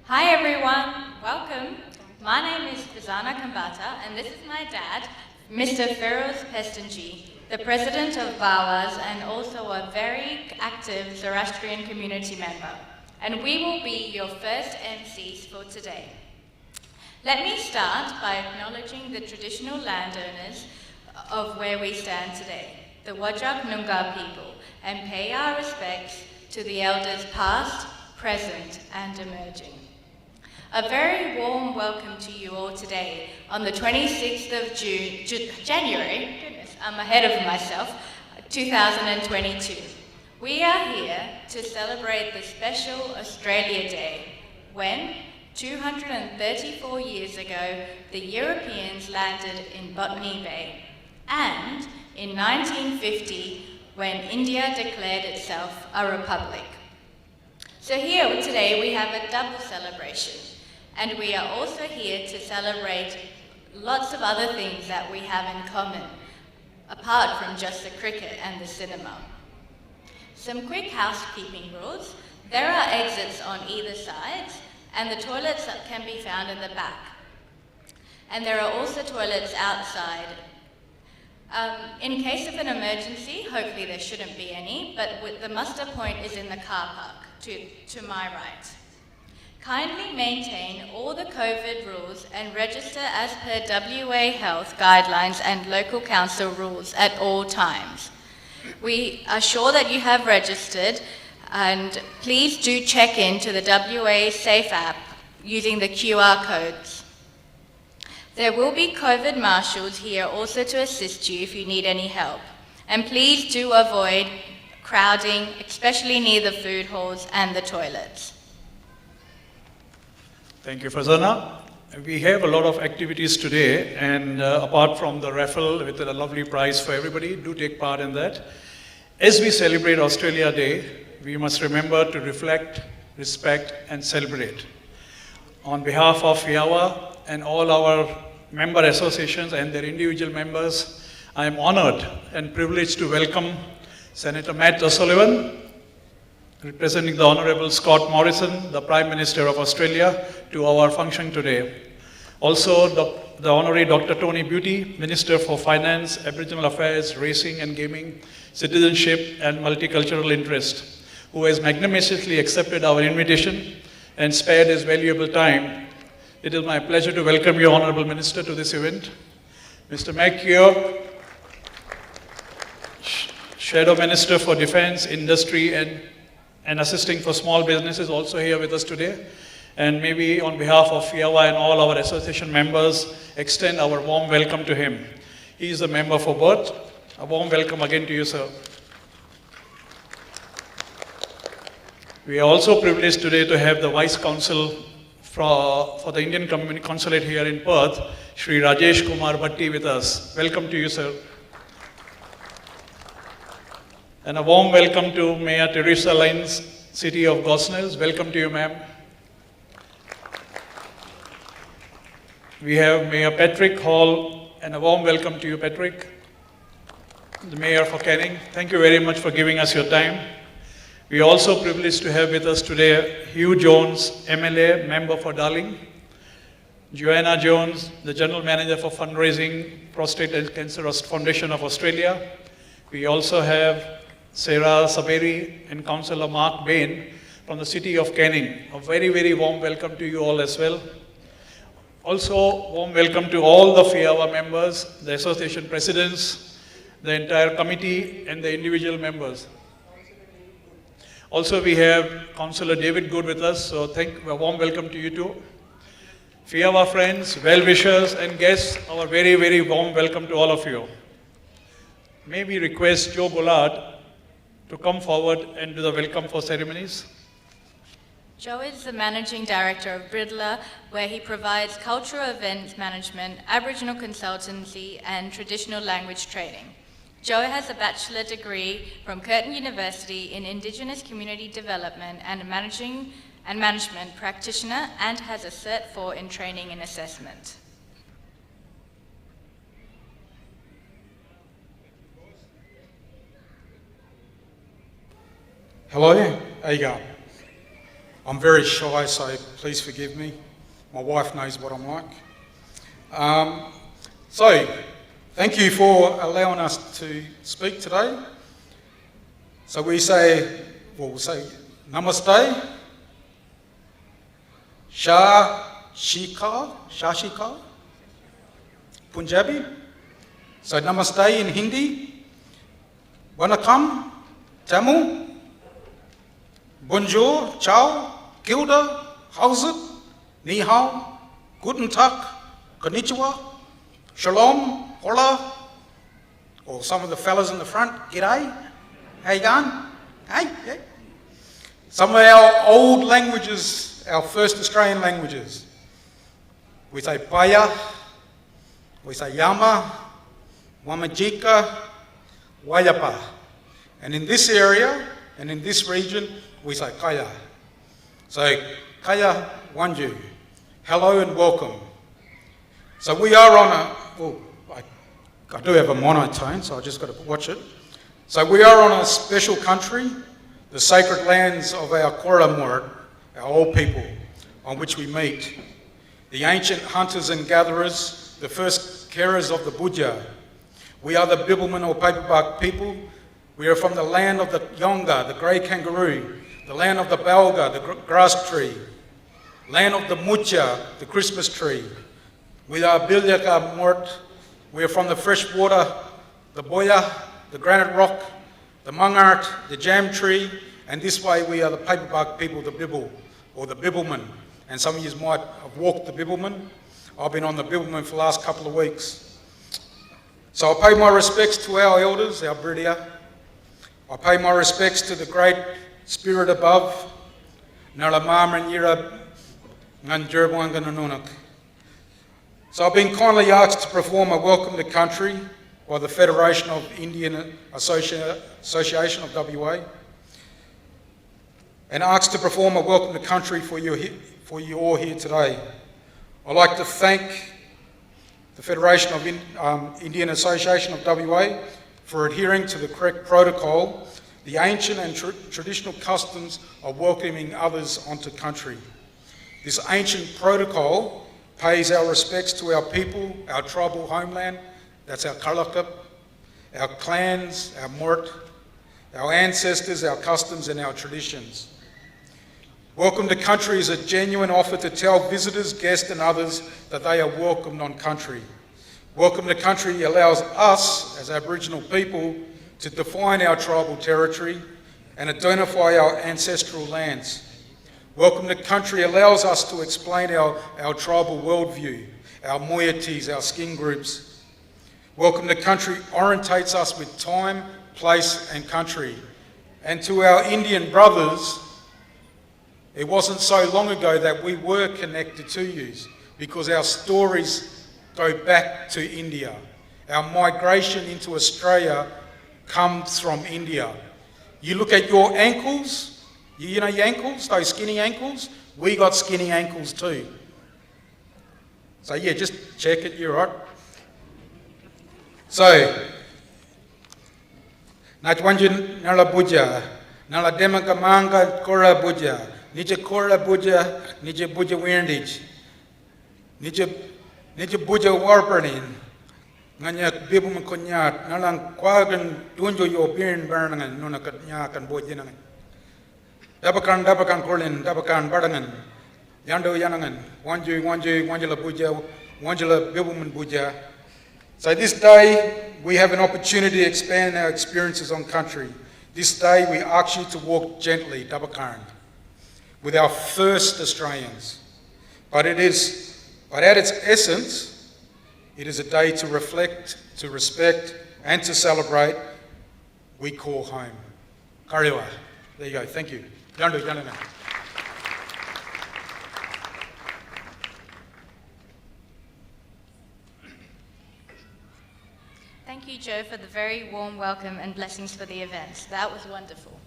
Hi everyone, welcome. My name is Fizana Kambata and this is my dad, Mr. Feroz Pestanji, the president of FIAWA and also a very active Zoroastrian community member. And we will be your first MCs for today. Let me start by acknowledging the traditional landowners of where we stand today, the Whadjuk Noongar people, and pay our respects to the elders past, present, and emerging. A very warm welcome to you all today on the 26th of January, goodness, I'm ahead of myself, 2022. We are here to celebrate the special Australia Day when, 234 years ago, the Europeans landed in Botany Bay, and in 1950, when India declared itself a republic. So here today we have a double celebration, and we are also here to celebrate lots of other things that we have in common, apart from just the cricket and the cinema. Some quick housekeeping rules. There are exits on either side, and the toilets can be found in the back. And there are also toilets outside. In case of an emergency, hopefully there shouldn't be any, but the muster point is in the car park to my right. Kindly maintain all the COVID rules and register as per WA Health guidelines and local council rules at all times. We are sure that you have registered, and please do check into the WA Safe app using the QR codes. There will be COVID marshals here also to assist you if you need any help. And please do avoid crowding, especially near the food halls and the toilets. Thank you, Fazana. We have a lot of activities today, and apart from the raffle with a lovely prize for everybody, do take part in that. As we celebrate Australia Day, we must remember to reflect, respect, and celebrate. On behalf of FIAWA and all our member associations and their individual members, I am honored and privileged to welcome Senator Matt O'Sullivan, representing the Honourable Scott Morrison, the Prime Minister of Australia, to our function today. Also, the Honorary Dr. Tony Beauty, Minister for Finance, Aboriginal Affairs, Racing and Gaming, Citizenship and Multicultural Interest, who has magnanimously accepted our invitation and spared his valuable time. It is my pleasure to welcome you, Honourable Minister, to this event. Mr. Mac Keogh, Shadow Minister for Defence, Industry and Assisting for Small Businesses, also here with us today. And maybe on behalf of FIAWA and all our association members, extend our warm welcome to him. He is a member for Perth. A warm welcome again to you, sir. We are also privileged today to have the Vice Consul for the Indian Consulate here in Perth, Shri Rajesh Kumar Bhatti, with us. Welcome to you, sir. And a warm welcome to Mayor Teresa Lyons, City of Gosnells. Welcome to you, ma'am. We have Mayor Patrick Hall, and a warm welcome to you, Patrick, the Mayor for Canning. Thank you very much for giving us your time. We are also privileged to have with us today Hugh Jones, MLA, Member for Darling, Joanna Jones, the General Manager for Fundraising, Prostate and Cancer Foundation of Australia. We also have Sarah Saberi and Councillor Mark Bain from the City of Canning. A very, very warm welcome to you all as well. Also, warm welcome to all the FIAWA members, the association presidents, the entire committee, and the individual members. Also, we have Councillor David Good with us, so a warm welcome to you too. FIAWA friends, well-wishers, and guests, our very, very warm welcome to all of you. May we request Joe Bullard to come forward and do the welcome for ceremonies. Joe is the Managing Director of Bridler, where he provides cultural events management, Aboriginal consultancy, and traditional language training. Joe has a bachelor degree from Curtin University in Indigenous Community Development and Management Practitioner, and has a Cert 4 in Training and Assessment. Hello, Aiga. I'm very shy, so please forgive me. My wife knows what I'm like. So, thank you for allowing us to speak today. So we'll say Namaste, Shashikal, Punjabi. So Namaste in Hindi, Vanakkam, Tamil, Bonjour, Ciao, Kilda, How's it, Ni Hao, Guten Tag, Konnichiwa, Shalom, Hola, or some of the fellas in the front, G'day, how you going? Hey, yeah. Some of our old languages, our first Australian languages. We say Paya, we say Yama, Wamajika, Wayapa. And in this area, and in this region, we say Kaya. So, Kaya Wanju. Hello and welcome. So we are on I do have a monotone, so I just got to watch it. So we are on a special country, the sacred lands of our Koramort, our old people, on which we meet. The ancient hunters and gatherers, the first carers of the Budja. We are the Bibbulmun or paperbark people. We are from the land of the Yonga, the grey kangaroo, the land of the Balga, the grass tree, land of the Mucha, the Christmas tree. We are Bilyaka Mort. We are from the fresh water, the Boya, the granite rock, the Mungart, the jam tree, and this way we are the paperbark people, the Bibble, or the Bibbulmun. And some of you might have walked the Bibbulmun. I've been on the Bibbulmun for the last couple of weeks. So I pay my respects to our elders, our Bridia. I pay my respects to the great spirit above. So I've been kindly asked to perform a welcome to country by the Federation of Indian Association of WA, and asked to perform a welcome to country for you all here today. I'd like to thank the Federation of Indian Association of WA for adhering to the correct protocol, the ancient and traditional customs of welcoming others onto country. This ancient protocol pays our respects to our people, our tribal homeland, that's our kalakap, our clans, our mort, our ancestors, our customs and our traditions. Welcome to country is a genuine offer to tell visitors, guests and others that they are welcomed on country. Welcome to country allows us, as Aboriginal people, to define our tribal territory and identify our ancestral lands. Welcome to country allows us to explain our tribal worldview, our moieties, our skin groups. Welcome to country orientates us with time, place and country. And to our Indian brothers, it wasn't so long ago that we were connected to you, because our stories go back to India. Our migration into Australia comes from India. You look at your ankles, you know your ankles, those skinny ankles? We got skinny ankles too. So yeah, just check it, you're right. So, Nachwanjin Nala Buja, Nala Demakamanga Kora Buja, Nija Kora Buja, Nija Buja Windage, Nija Buja Warpernin, Nanya Bibum Kunyat, Nalang Quagan Dunjo Yo Birn Bernangan, Nunakanyak and Bojinan. Dabakan Korlin, Dabakan Bardangan, Yando Yanangan, Wanjula Buja, Wanjula Bibbulmun Buja. So this day, we have an opportunity to expand our experiences on country. This day, we ask you to walk gently, Dabakan, with our first Australians. But at its essence, it is a day to reflect, to respect, and to celebrate. We call home. Kariwa. There you go. Thank you. Yandu. Thank you, Joe, for the very warm welcome and blessings for the event. That was wonderful.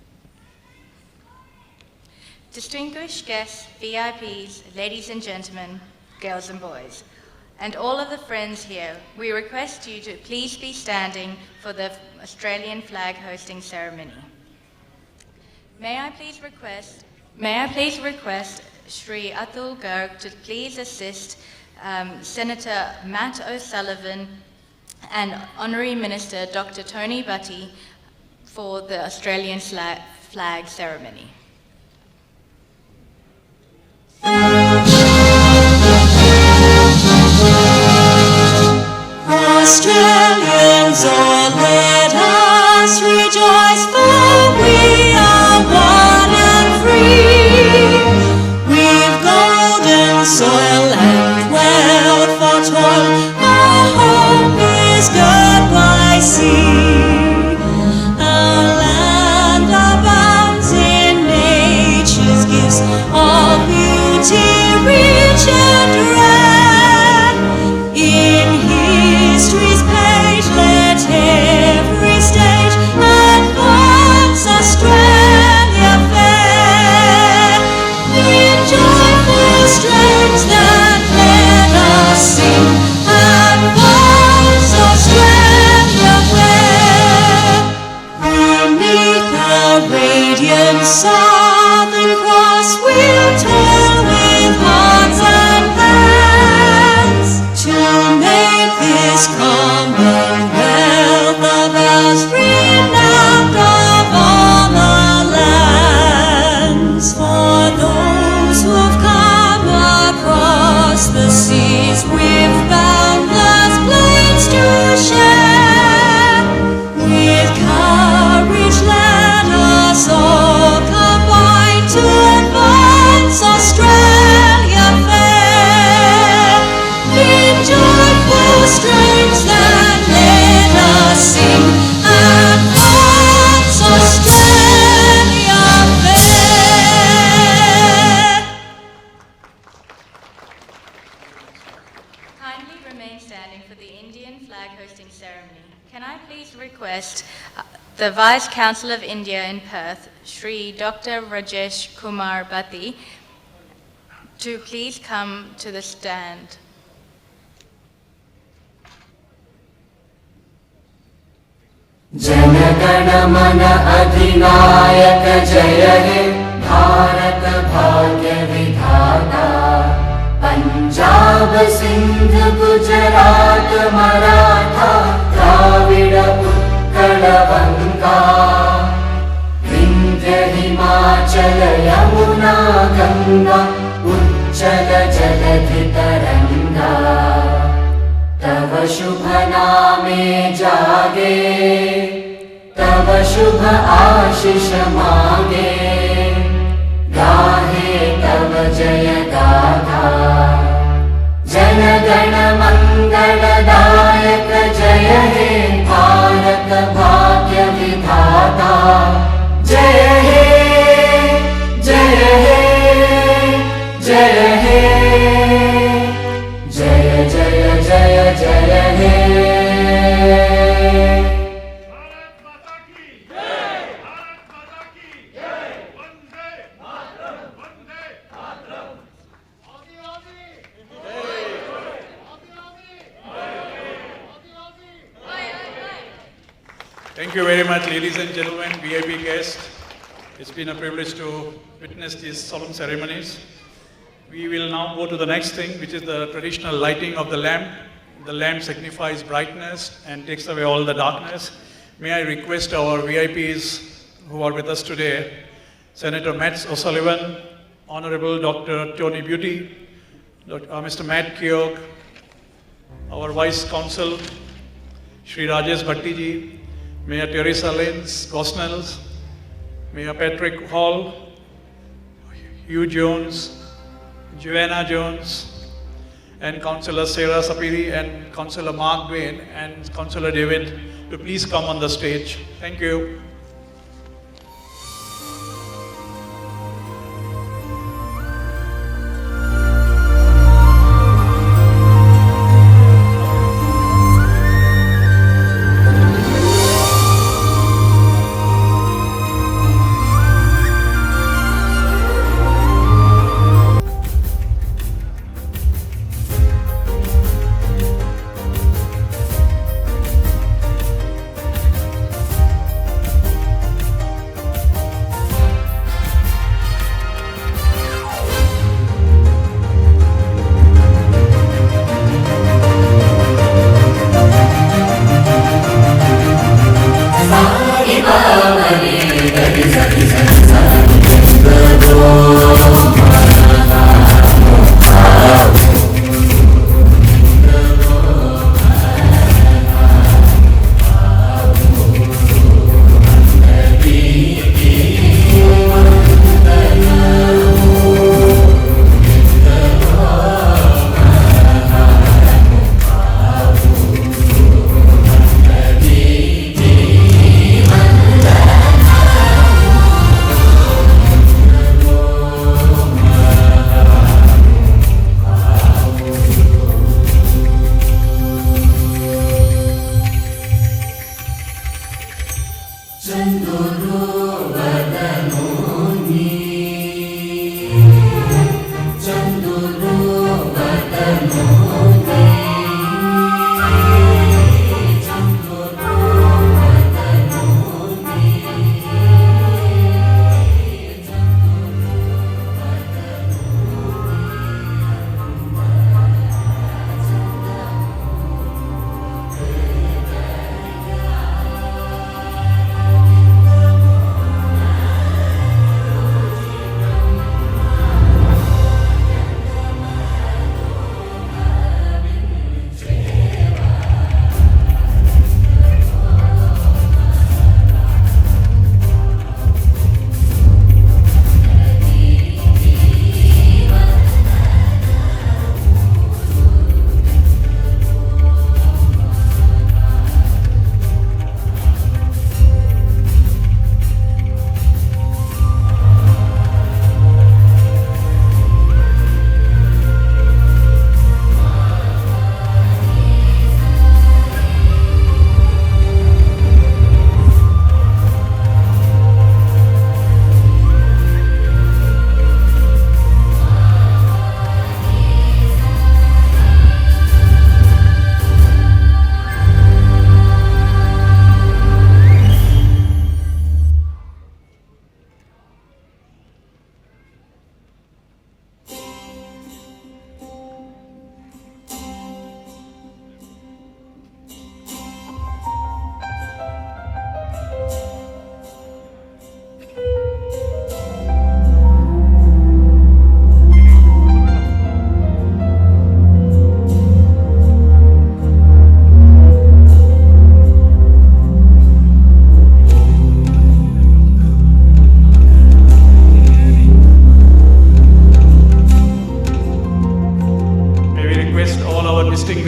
Distinguished guests, VIPs, ladies and gentlemen, girls and boys, and all of the friends here, we request you to please be standing for the Australian flag hosting ceremony. May I please request May I please request Shri Atul Garg to please assist Senator Matt O'Sullivan and Honorary Minister Dr. Tony Butty for the Australian flag ceremony. Australians, oh, let us rejoice, for we are one and free. We've golden soil and wealth for toil, our home is girt by sea. Our land abounds in nature's gifts, all beauty rich and rare. In history's page, let every stage advance Australia fair. In joyful strains that let us sing, advance Australia fair. Beneath the radiant Southern Cross, we'll toil with hearts and hands to make this commonwealth of ours renowned of all the lands. For those who've come across the seas with boundless plains to share, with courage let us all combine to advance Australia fair. In joyful strains that let us sing, advance Australia fair. Kindly remain standing for the Indian flag hosting ceremony. Can I please request the Vice Consul of India in Perth, Shri Dr. Rajesh Kumar Bhatti, to please come to the stand. जनगण मन अधिनायक जय हे भारत भाग्य विधाता पंजाब सिंध गुजरात मराठा द्राविड उत्कल बंगा विंध्य हिमाचल यमुना गंगा उच्चल जलधि तरंगा तव शुभ नामे जागे तव शुभ आशीष मांगे गाहे तव जय गाथा जन गण मंगलदायक जय हे भारत भाग्य विधाता जय हे जय हे जय हे जय जय जय जय हे भारत माता की जय भारत माता की जय वंदे मातरम वंदे मातरम आदि आदि Thank you very much, ladies and gentlemen, VIP guests. It's been a privilege to witness these solemn ceremonies. We will now go to the next thing, which is the traditional lighting of the lamp. The lamp signifies brightness and takes away all the darkness. May I request our VIPs who are with us today, Senator Matt O'Sullivan, Honorable Dr. Tony Butty, Mr. Matt Keogh, our Vice Consul, Shri Rajesh Bhatti ji, Mayor Teresa Lenz, Gosnells, Mayor Patrick Hall, Hugh Jones, Joanna Jones, and Councillor Sarah Sapiri and Councillor Mark Bain and Councillor David to please come on the stage. Thank you.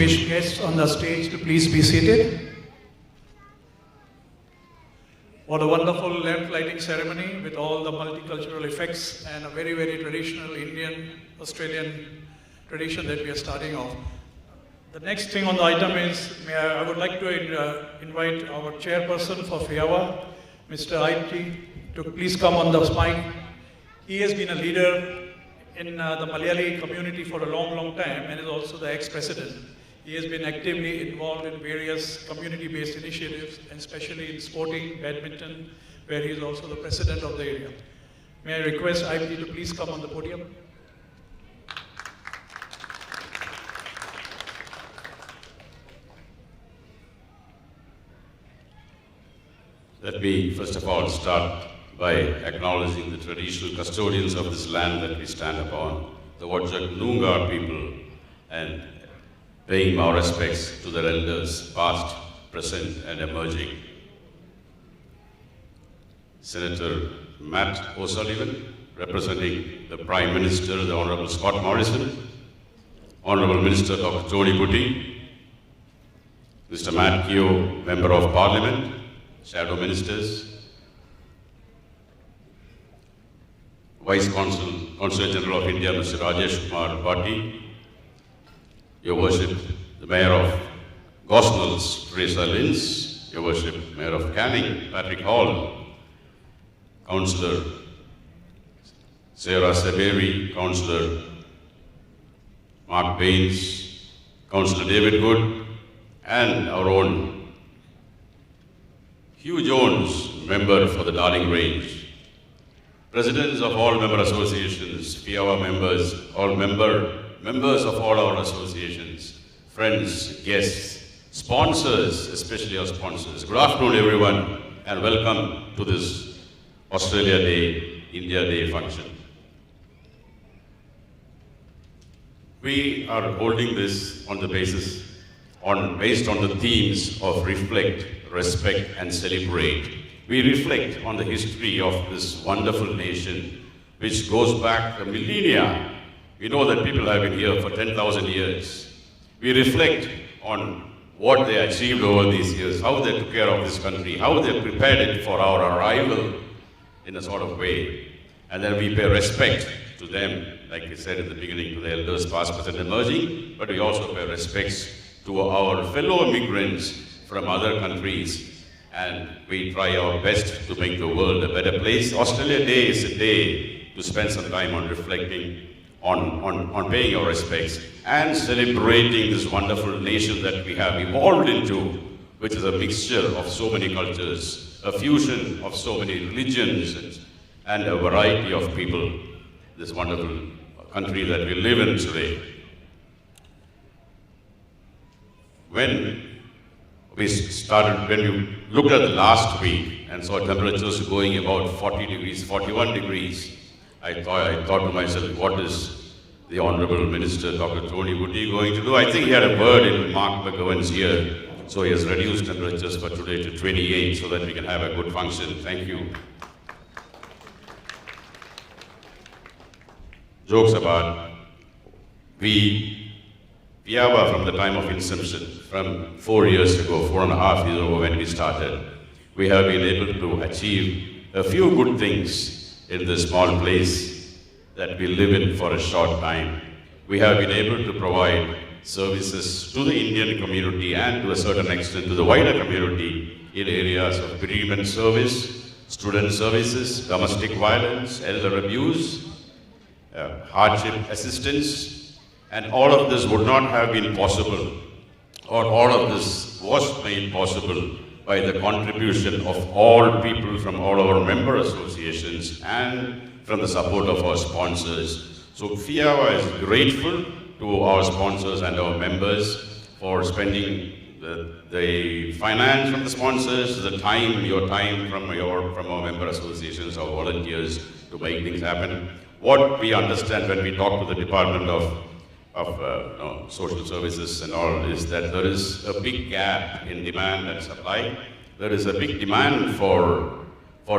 distinguished guests on the stage to please be seated. What a wonderful lamp lighting ceremony with all the multicultural effects and a very, very traditional Indian, Australian tradition that we are starting off. The next thing on the item is, I would like to invite our chairperson for FIAWA, Mr. IT, to please come on the mic. He has been a leader in the Malayali community for a long, long time and is also the ex-president. He has been actively involved in various community-based initiatives, and especially in sporting, badminton, where he is also the president of the area. May I request IP to please come on the podium? Let me first of all start by acknowledging the traditional custodians of this land that we stand upon, the Wajak Noongar people, and paying our respects to their elders, past, present, and emerging. Senator Matt O'Sullivan, representing the Prime Minister, the Honourable Scott Morrison, Honourable Minister Dr. Tony Butty, Mr. Matt Keogh, Member of Parliament, Shadow Ministers, Vice Consul General of India, Mr. Rajesh Kumar Bhatti, Your Worship, the Mayor of Gosnells, Teresa Lins, Your Worship, Mayor of Canning, Patrick Hall, Councillor Sarah Saberi, Councillor Mark Baines, Councillor David Good, and our own Hugh Jones, member for the Darling Range. Presidents of all member associations, FIAWA members, all members of all our associations, friends, guests, sponsors, especially our sponsors. Good afternoon, everyone, and welcome to this Australia Day, India Day function. We are holding this on the based on the themes of reflect, respect, and celebrate. We reflect on the history of this wonderful nation, which goes back a millennia. We know that people have been here for 10,000 years. We reflect on what they achieved over these years, how they took care of this country, how they prepared it for our arrival in a sort of way. And then we pay respect to them, like we said in the beginning, to the elders, past, present, emerging, but we also pay respects to our fellow immigrants from other countries. And we try our best to make the world a better place. Australia Day is a day to spend some time on reflecting, on paying our respects, and celebrating this wonderful nation that we have evolved into, which is a mixture of so many cultures, a fusion of so many religions, and a variety of people. This wonderful country that we live in today. When we looked at the last week and saw temperatures going about 40 degrees, 41 degrees, I thought to myself, what is the Honourable Minister, Dr. Tony Butty, going to do? I think he had a bird in Mark McGovern's ear, so he has reduced temperatures for today to 28 so that we can have a good function. Thank you. Jokes apart, FIAWA from the time of inception, from 4 years ago, 4.5 years ago when we started, we have been able to achieve a few good things in this small place that we live in for a short time. We have been able to provide services to the Indian community and to a certain extent to the wider community in areas of bereavement service, student services, domestic violence, elder abuse, hardship assistance. And all of this would not have been possible, or all of this was made possible by the contribution of all people from all our member associations and from the support of our sponsors. So FIAWA is grateful to our sponsors and our members for spending the finance from the sponsors, the time, your time from our member associations, our volunteers to make things happen. What we understand when we talk to the Department of Social Services and all is that there is a big gap in demand and supply. There is a big demand for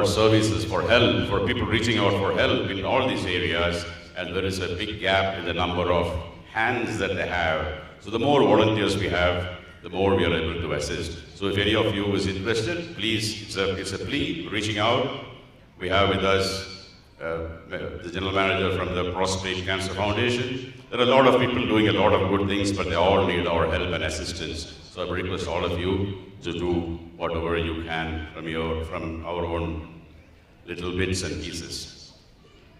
services, for help, for people reaching out for help in all these areas, and there is a big gap in the number of hands that they have. So the more volunteers we have, the more we are able to assist. So if any of you is interested, please, it's a plea, reaching out. We have with us the general manager from the Prostate Cancer Foundation. There are a lot of people doing a lot of good things, but they all need our help and assistance. So I request all of you to do whatever you can from our own little bits and pieces.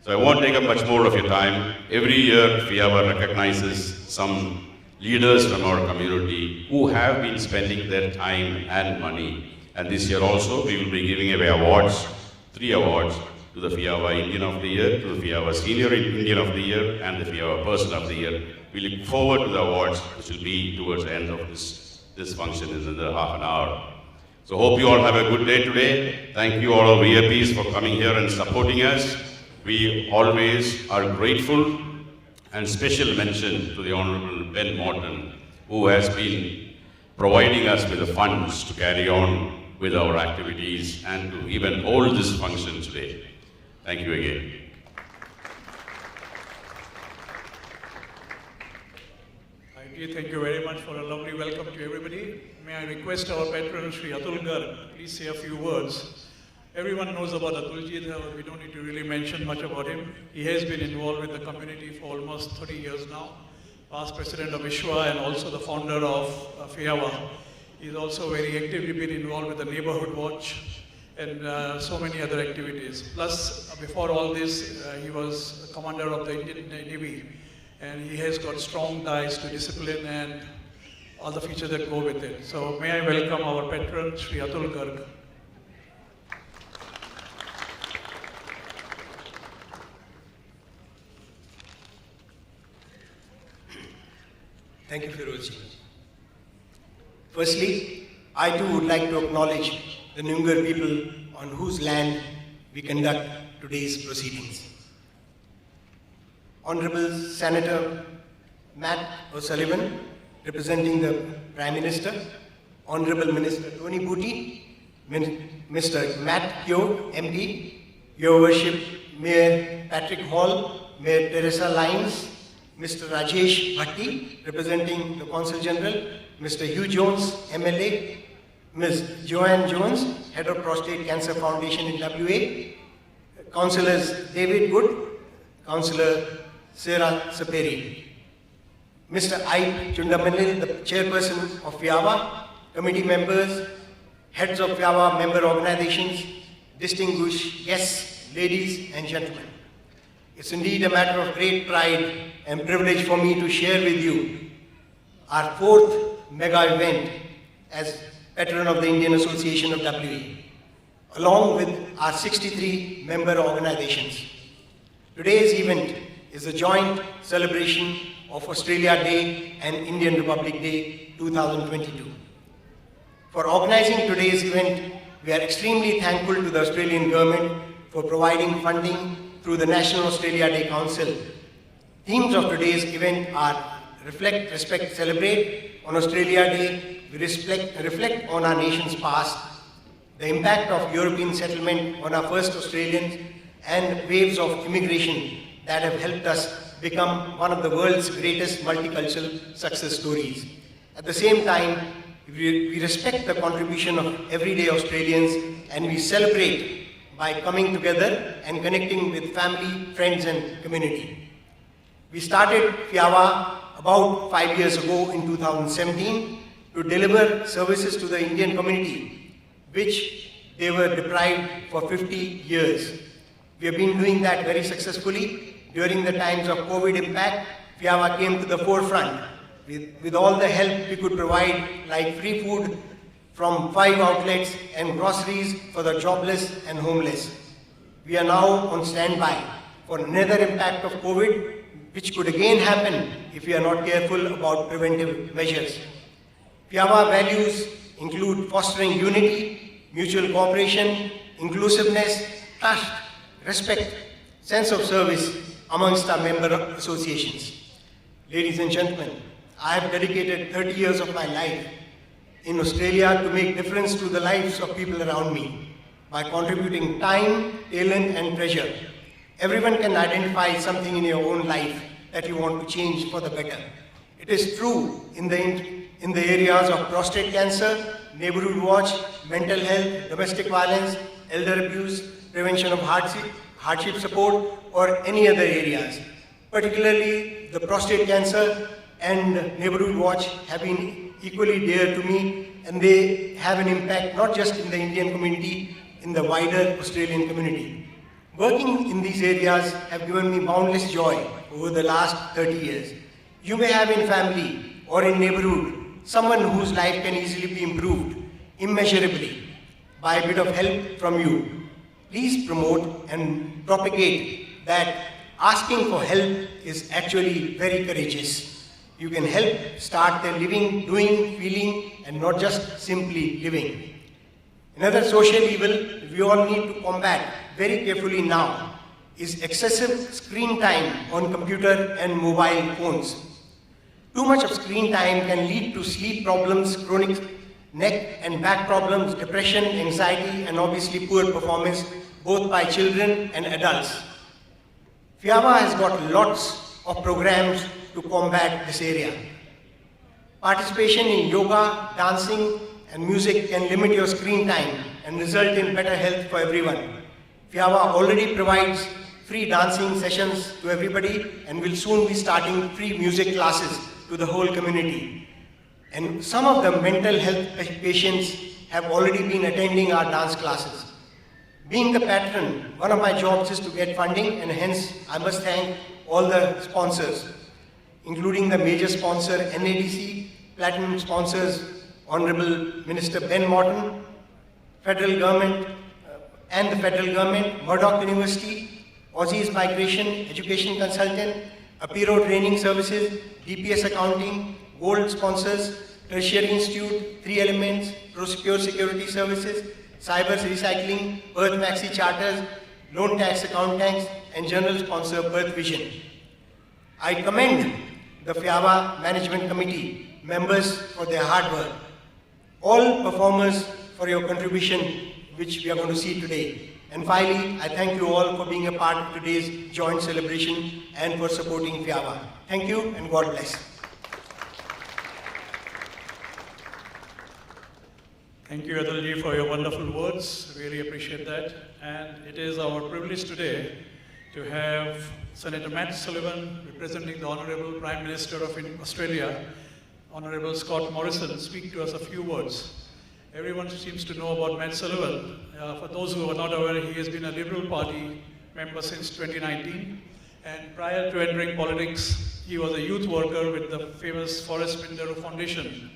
So I won't take up much more of your time. Every year, FIAWA recognizes some leaders from our community who have been spending their time and money. And this year also, we will be giving away awards, 3 awards, to the FIAWA Indian of the Year, to the FIAWA Senior Indian of the Year, and the FIAWA Person of the Year. We look forward to the awards, which will be towards the end of this function in another half an hour. So hope you all have a good day today. Thank you all VIPs for coming here and supporting us. We always are grateful, and special mention to the Honorable Ben Morton, who has been providing us with the funds to carry on with our activities and to even hold this function today. Thank you again. Thank you very much for a lovely welcome to everybody. May I request our patron, Sri Atul Garg, please say a few words. Everyone knows about Atulji, we don't need to really mention much about him. He has been involved with the community for almost 30 years now, past president of FIAWA and also the founder of FIAWA. He's also very actively been involved with the Neighborhood Watch and so many other activities. Plus, before all this, he was the commander of the Indian Navy, and he has got strong ties to discipline and all the features that go with it. So may I welcome our patron, Sri Atul Garg. Thank you, Firozji. Firstly, I too would like to acknowledge the Noongar people on whose land we conduct today's proceedings. Honorable Senator Matt O'Sullivan, representing the Prime Minister, Honorable Minister Tony Booty, Mr. Matt Kyo, MP, Your Worship, Mayor Patrick Hall, Mayor Teresa Lyons, Mr. Rajesh Bhatti, representing the Consul General, Mr. Hugh Jones, MLA, Ms. Joanne Jones, Head of Prostate Cancer Foundation in WA, Councillors David Good, Councillor Sarah Saperi, Mr. I. Chundamanil, the Chairperson of FIAWA, committee members, heads of FIAWA member organizations, distinguished guests, ladies and gentlemen. It's indeed a matter of great pride and privilege for me to share with you our 4th mega event as patron of the Indian Association of WA, along with our 63 member organizations. Today's event is a joint celebration of Australia Day and Indian Republic Day 2022. For organizing today's event, we are extremely thankful to the Australian government for providing funding through the National Australia Day Council. Themes of today's event are Reflect, Respect, Celebrate. On Australia Day, we reflect on our nation's past, the impact of European settlement on our first Australians, and waves of immigration that have helped us become one of the world's greatest multicultural success stories. At the same time, we respect the contribution of everyday Australians, and we celebrate by coming together and connecting with family, friends and community. We started FIAWA about 5 years ago in 2017 to deliver services to the Indian community, which they were deprived for 50 years. We have been doing that very successfully. During the times of COVID impact, FIAWA came to the forefront with all the help we could provide, like free food from 5 outlets and groceries for the jobless and homeless. We are now on standby for another impact of COVID, which could again happen if we are not careful about preventive measures. FIAWA values include fostering unity, mutual cooperation, inclusiveness, trust, respect, sense of service amongst our member associations. Ladies and gentlemen, I have dedicated 30 years of my life in Australia to make difference to the lives of people around me by contributing time, talent and treasure. Everyone can identify something in your own life that you want to change for the better. It is true in the areas of prostate cancer, neighborhood watch, mental health, domestic violence, elder abuse, prevention of hardship support, or any other areas. Particularly the prostate cancer and neighborhood watch have been equally dear to me, and they have an impact not just in the Indian community, in the wider Australian community. Working in these areas have given me boundless joy over the last 30 years. You may have in family or in neighborhood someone whose life can easily be improved immeasurably by a bit of help from you. Please promote and propagate that asking for help is actually very courageous. You can help start their living, doing, feeling, and not just simply living. Another social evil we all need to combat very carefully now is excessive screen time on computer and mobile phones. Too much of screen time can lead to sleep problems, chronic neck and back problems, depression, anxiety, and obviously poor performance, both by children and adults. FIAWA has got lots of programs to combat this area. Participation in yoga, dancing, and music can limit your screen time and result in better health for everyone. FIAWA already provides free dancing sessions to everybody and will soon be starting free music classes to the whole community. And some of the mental health patients have already been attending our dance classes. Being the patron, one of my jobs is to get funding, and hence I must thank all the sponsors, including the major sponsor NADC, platinum sponsors Honorable Minister Ben Morton, federal government and the federal government, Murdoch University, Aussie's Migration Education Consultant, Apiro Training Services, DPS Accounting, Gold Sponsors, Tertiary Institute, 3 Elements, Prosecure Security Services, Cyber Recycling, Perth Maxi Charters, Loan Tax Accountants, and General Sponsor Perth Vision. I commend the FIAWA Management Committee members for their hard work, all performers for your contribution, which we are going to see today. And finally, I thank you all for being a part of today's joint celebration and for supporting FIAWA. Thank you and God bless. Thank you, Adalji, for your wonderful words. Really appreciate that. And it is our privilege today to have Senator Matt Sullivan, representing the Honourable Prime Minister of Australia, Honourable Scott Morrison, speak to us a few words. Everyone seems to know about Matt Sullivan. For those who are not aware, he has been a Liberal Party member since 2019. And prior to entering politics, he was a youth worker with the famous Forrest Minderoo Foundation.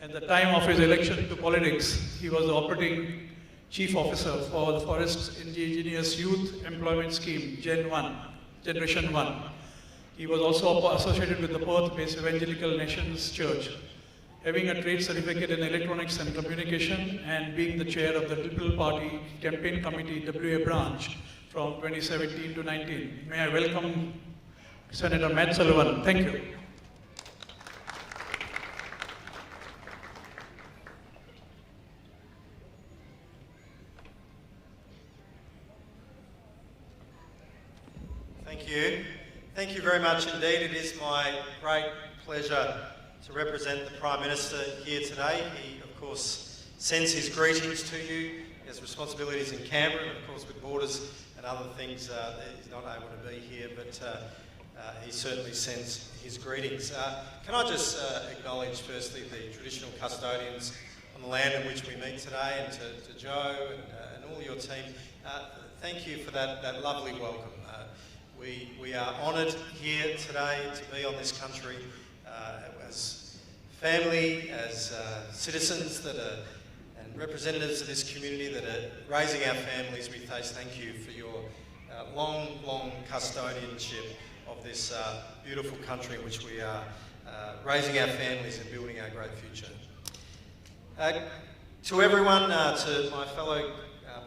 At the time of his election to politics, he was the operating chief officer for the Forest Indigenous Youth Employment Scheme, Generation 1. He was also associated with the Perth-based Evangelical Nations Church, having a trade certificate in electronics and communication and being the chair of the Liberal Party Campaign Committee WA branch from 2017 to 19. May I welcome Senator Matt Sullivan. Thank you. Thank you. Thank you very much indeed. It is my great pleasure to represent the Prime Minister here today. He, of course, sends his greetings to you. He has responsibilities in Canberra, and of course with borders and other things, he's not able to be here, but he certainly sends his greetings. Can I just acknowledge firstly the traditional custodians on the land in which we meet today, and to Joe and all your team. Thank you for that lovely welcome. We are honoured here today to be on this country as family, as citizens that are, and representatives of this community that are raising our families. We thank you for your long custodianship of this beautiful country in which we are raising our families and building our great future. To everyone, to my fellow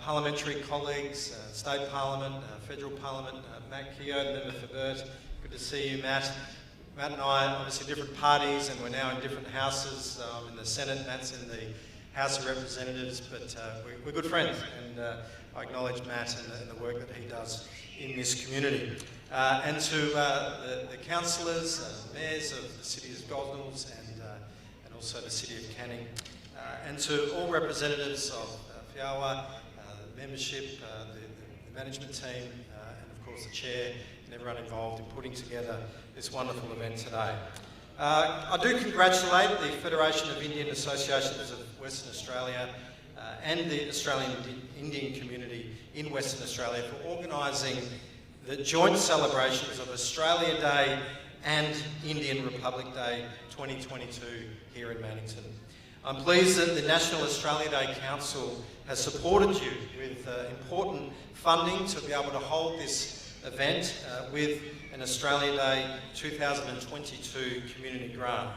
parliamentary colleagues, State Parliament, Federal Parliament, Matt Keogh, the member for Burt, good to see you, Matt. Matt and I are obviously different parties, and we're now in different houses. I'm in the Senate, Matt's in the House of Representatives, but we're good friends, and I acknowledge Matt and the work that he does in this community. and to the councillors, mayors of the City of Gosnells and also the City of Canning, and to all representatives of FIAWA, membership, the management team, and of course the chair and everyone involved in putting together this wonderful event today. I do congratulate the Federation of Indian Associations of Western Australia and the Australian Indian community in Western Australia for organising the joint celebrations of Australia Day and Indian Republic Day 2022 here in Mannington. I'm pleased that the National Australia Day Council has supported you with important funding to be able to hold this event with an Australia Day 2022 community grant.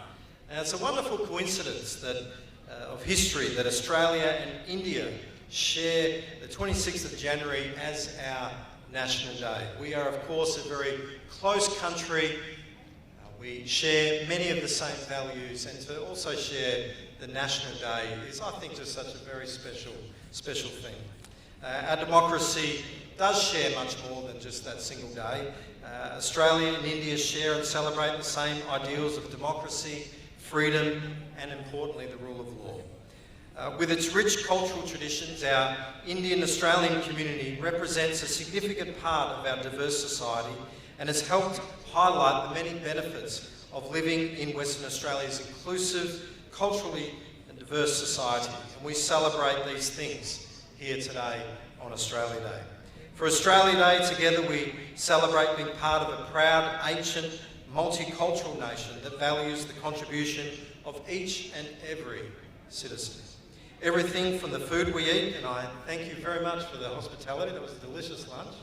And it's a wonderful coincidence that of history that Australia and India share the 26th of January as our National Day. We are, of course, a very close country. We share many of the same values, and to also share the National Day is, I think, just such a very special thing. Our democracy does share much more than just that single day. Australia and India share and celebrate the same ideals of democracy, freedom, and importantly, the rule of law. With its rich cultural traditions, our Indian Australian community represents a significant part of our diverse society and has helped highlight the many benefits of living in Western Australia's inclusive, culturally and diverse society. And we celebrate these things here today on Australia Day. For Australia Day, together we celebrate being part of a proud, ancient, multicultural nation that values the contribution of each and every citizen. Everything from the food we eat, and I thank you very much for the hospitality. That was a delicious lunch.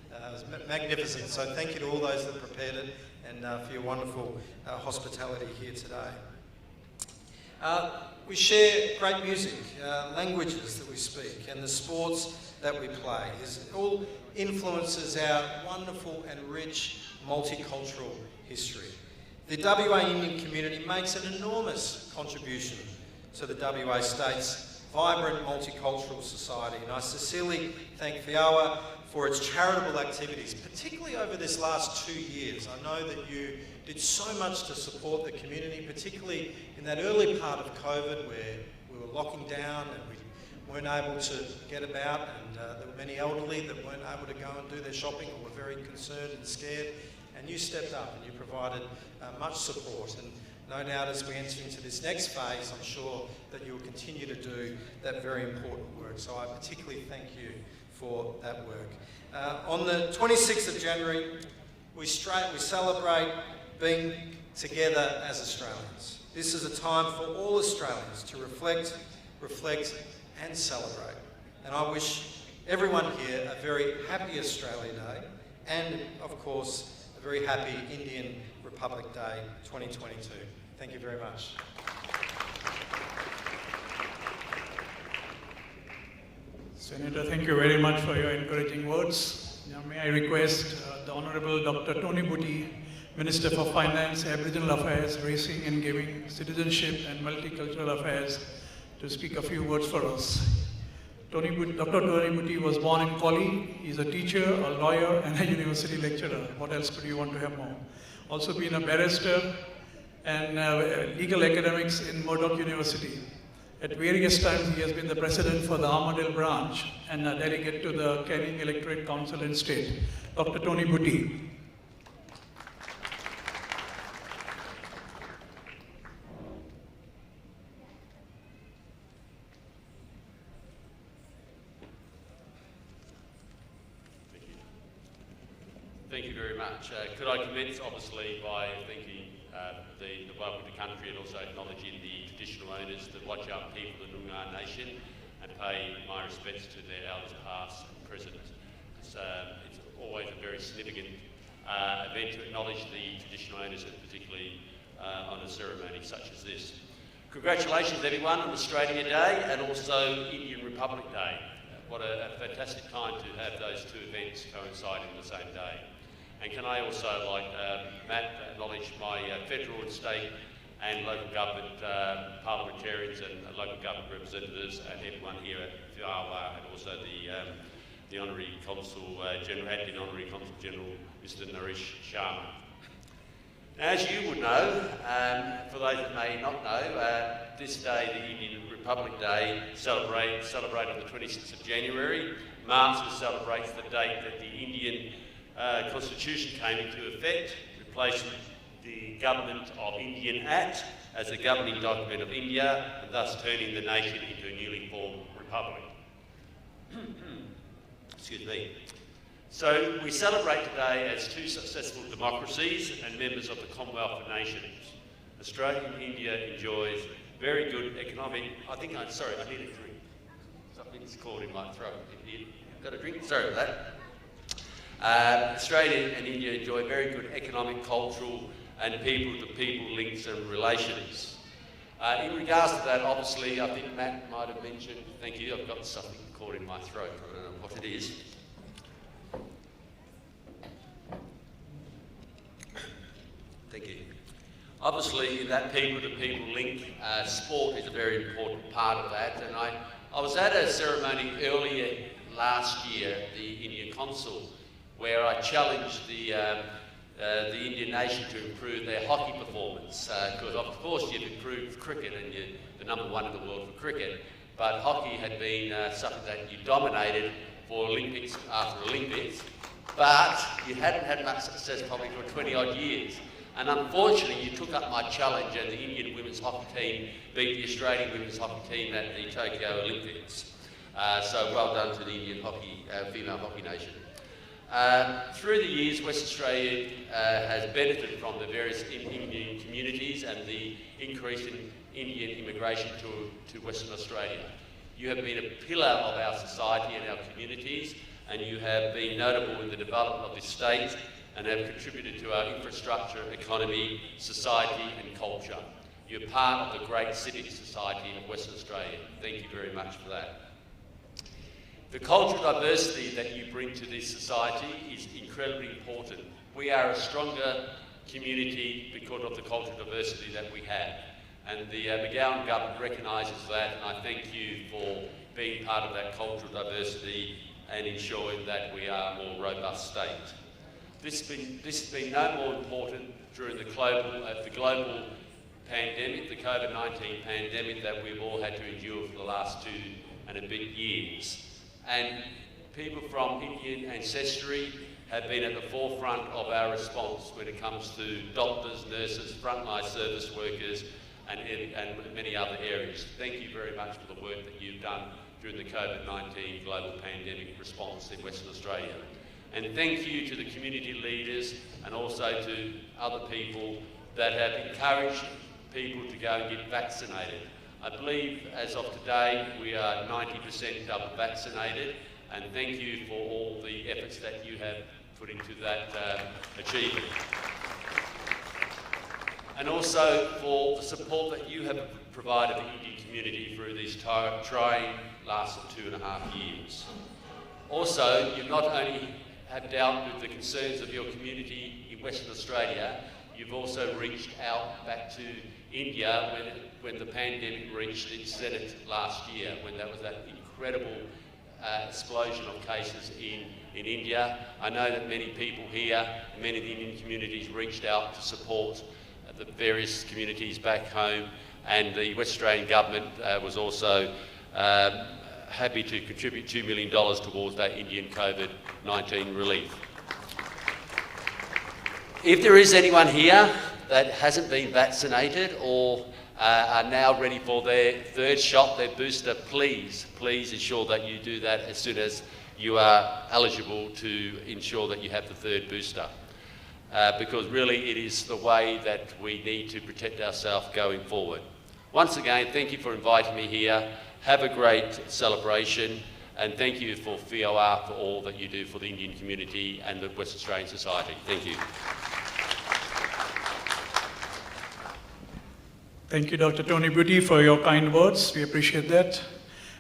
It was magnificent. So thank you to all those that prepared it and for your wonderful hospitality here today. We share great music, languages that we speak, and the sports that we play. It all influences our wonderful and rich multicultural history. The WA Indian community makes an enormous contribution to the WA state's vibrant multicultural society, and I sincerely thank FIAWA for its charitable activities, particularly over this last 2 years. I know that you did so much to support the community, particularly in that early part of COVID where we were locking down and we weren't able to get about, and there were many elderly that weren't able to go and do their shopping or were very concerned and scared, and you stepped up and you provided much support. And no doubt as we enter into this next phase, I'm sure that you will continue to do that very important work. So I particularly thank you for that work. On the 26th of January, we celebrate being together as Australians. This is a time for all Australians to reflect and celebrate. And I wish everyone here a very happy Australia Day and, of course, a very happy Indian Republic Day 2022. Thank you very much. Senator, thank you very much for your encouraging words. Now, may I request the Honourable Dr. Tony Butty, Minister for Finance, Aboriginal Affairs, Racing and Gaming, Citizenship and Multicultural Affairs, to speak a few words for us. Dr. Tony Butty was born in Collie. He's a teacher, a lawyer, and a university lecturer. What else could you want to have more? Also been a barrister and legal academics in Murdoch University. At various times, he has been the president for the Armadale branch and a delegate to the Canning Electorate Council in State. Dr. Tony Butty. Thank you very much. Could I commence, obviously, by thanking the welcome to country and also acknowledging the traditional owners, the Whadjuk people of the Noongar Nation, and pay my respects to their elders past and present. It's always a very significant event to acknowledge the traditional owners, and particularly on a ceremony such as this. Congratulations everyone on Australia Day and also Indian Republic Day. What a fantastic time to have those two events coinciding on the same day. And can I also, like Matt, acknowledge my federal and state and local government parliamentarians and local government representatives and everyone here at FIAWA and also the the Honorary Consul General, Acting Honorary Consul General, Mr. Naresh Sharma. Now, as you would know, for those that may not know, this day, the Indian Republic Day, celebrated on the 26th of January, marks and celebrates the date that the Indian Constitution came into effect, replacing the Government of Indian Act as the governing document of India, and thus turning the nation into a newly formed republic. Excuse me. So we celebrate today as two successful democracies and members of the Commonwealth of Nations. Australia and India enjoys very good economic... I need a drink. Something's caught in my throat. Got a drink? Sorry about that. Australia and India enjoy very good economic, cultural and people-to-people links and relations. In regards to that, obviously, I think Matt might have mentioned... Thank you, I've got something caught in my throat. I don't know what it is. Thank you. Obviously, that people-to-people link, sport is a very important part of that. And I was at a ceremony earlier last year, the Indian Consul, where I challenged the Indian nation to improve their hockey performance. Because of course you've improved cricket and you're the #1 in the world for cricket, but hockey had been something that you dominated for Olympics after Olympics, but you hadn't had much success probably for 20 odd years. And unfortunately, you took up my challenge and the Indian women's hockey team beat the Australian women's hockey team at the Tokyo Olympics. So well done to the Indian hockey, female hockey nation. Through the years, West Australia has benefited from the various Indian communities and the increase in Indian immigration to Western Australia. You have been a pillar of our society and our communities, and you have been notable in the development of this state and have contributed to our infrastructure, economy, society and culture. You're part of the great civic society of Western Australia. Thank you very much for that. The cultural diversity that you bring to this society is incredibly important. We are a stronger community because of the cultural diversity that we have. And the McGowan government recognises that, and I thank you for being part of that cultural diversity and ensuring that we are a more robust state. This has been no more important during the global pandemic, the COVID-19 pandemic that we've all had to endure for the last 2 and a bit years. And people from Indian ancestry have been at the forefront of our response when it comes to doctors, nurses, frontline service workers, and many other areas. Thank you very much for the work that you've done during the COVID-19 global pandemic response in Western Australia. And thank you to the community leaders and also to other people that have encouraged people to go and get vaccinated. I believe as of today we are 90% double vaccinated, and thank you for all the efforts that you have put into that achievement. And also for the support that you have provided the Indian community through these trying last 2.5 years. Also, you not only have dealt with the concerns of your community in Western Australia, you've also reached out back to India when the pandemic reached its zenith last year, when there was that incredible explosion of cases in India. I know that many people here, many of the Indian communities reached out to support the various communities back home, and the West Australian government was also happy to contribute $2 million towards that Indian COVID-19 relief. If there is anyone here that hasn't been vaccinated or are now ready for their third shot, their booster, please ensure that you do that as soon as you are eligible to ensure that you have the third booster. Because really it is the way that we need to protect ourselves going forward. Once again, thank you for inviting me here. Have a great celebration, and thank you for FIAWA for all that you do for the Indian community and the West Australian society. Thank you. Thank you, Dr. Tony Butty, for your kind words. We appreciate that.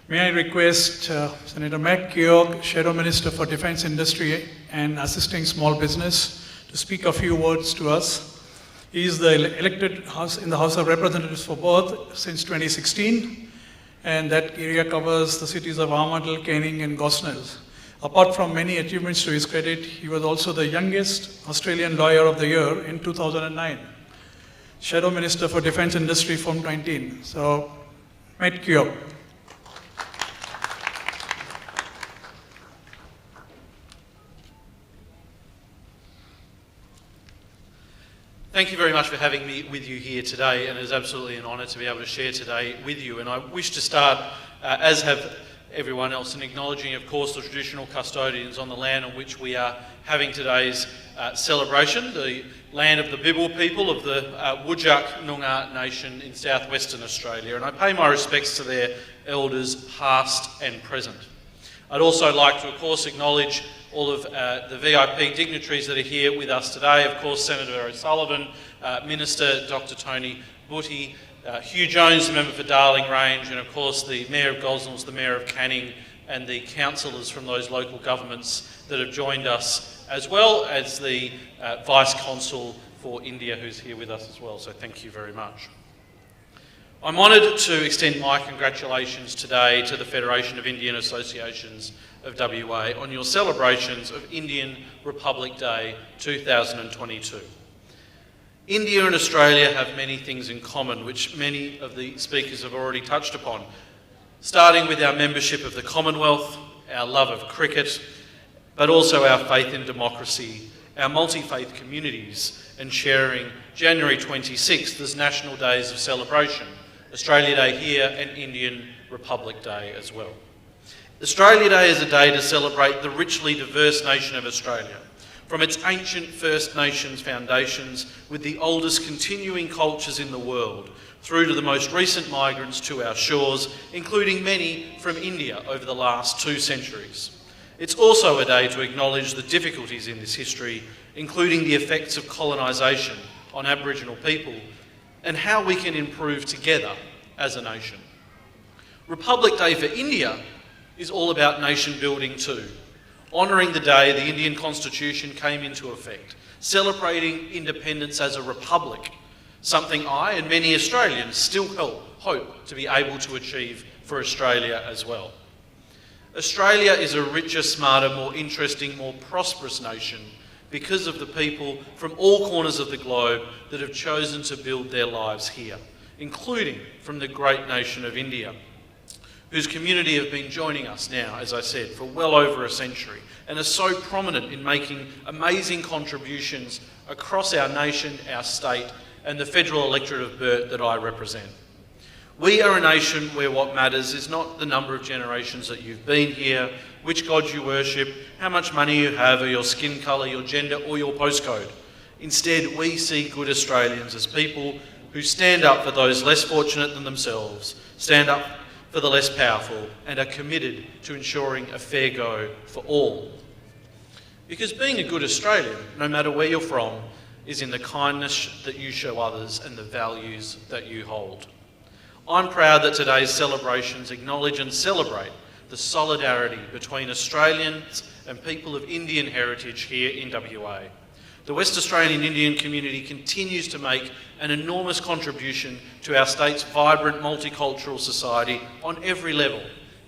May I request Senator Matt Keogh, Shadow Minister for Defence Industry and Assisting Small Business, to speak a few words to us. He is the elected in the House of Representatives for Perth since 2016, and that area covers the cities of Armadale, Canning and Gosnells. Apart from many achievements to his credit, he was also the youngest Australian Lawyer of the Year in 2009. Shadow Minister for Defence Industry from 19. So, Matt Keogh. Thank you very much for having me with you here today, and it is absolutely an honour to be able to share today with you. And I wish to start, as have everyone else, in acknowledging, of course, the traditional custodians on the land on which we are having today's celebration, the land of the Bibble people of the Whadjuk Noongar Nation in southwestern Australia. And I pay my respects to their elders, past and present. I'd also like to, of course, acknowledge all of the VIP dignitaries that are here with us today. Of course, Senator O'Sullivan, Minister Dr. Tony Butty, Hugh Jones, the member for Darling Range, and of course the Mayor of Gosnells, the Mayor of Canning, and the councillors from those local governments that have joined us, as well as the Vice Consul for India who's here with us as well. So thank you very much. I'm honoured to extend my congratulations today to the Federation of Indian Associations of WA on your celebrations of Indian Republic Day 2022. India and Australia have many things in common, which many of the speakers have already touched upon, starting with our membership of the Commonwealth, our love of cricket, but also our faith in democracy, our multi-faith communities, and sharing January 26th as National Days of Celebration, Australia Day here and Indian Republic Day as well. Australia Day is a day to celebrate the richly diverse nation of Australia, from its ancient First Nations foundations with the oldest continuing cultures in the world, through to the most recent migrants to our shores, including many from India over the last 2 centuries. It's also a day to acknowledge the difficulties in this history, including the effects of colonisation on Aboriginal people, and how we can improve together as a nation. Republic Day for India is all about nation building too, honouring the day the Indian Constitution came into effect, celebrating independence as a republic, something I and many Australians still hope to be able to achieve for Australia as well. Australia is a richer, smarter, more interesting, more prosperous nation because of the people from all corners of the globe that have chosen to build their lives here, including from the great nation of India, whose community have been joining us now, as I said, for well over a century, and are so prominent in making amazing contributions across our nation, our state, and the federal electorate of Perth that I represent. We are a nation where what matters is not the number of generations that you've been here, which God you worship, how much money you have, or your skin colour, your gender, or your postcode. Instead, we see good Australians as people who stand up for those less fortunate than themselves, stand up for the less powerful, and are committed to ensuring a fair go for all. Because being a good Australian, no matter where you're from, is in the kindness that you show others and the values that you hold. I'm proud that today's celebrations acknowledge and celebrate the solidarity between Australians and people of Indian heritage here in WA. The West Australian Indian community continues to make an enormous contribution to our state's vibrant multicultural society on every level,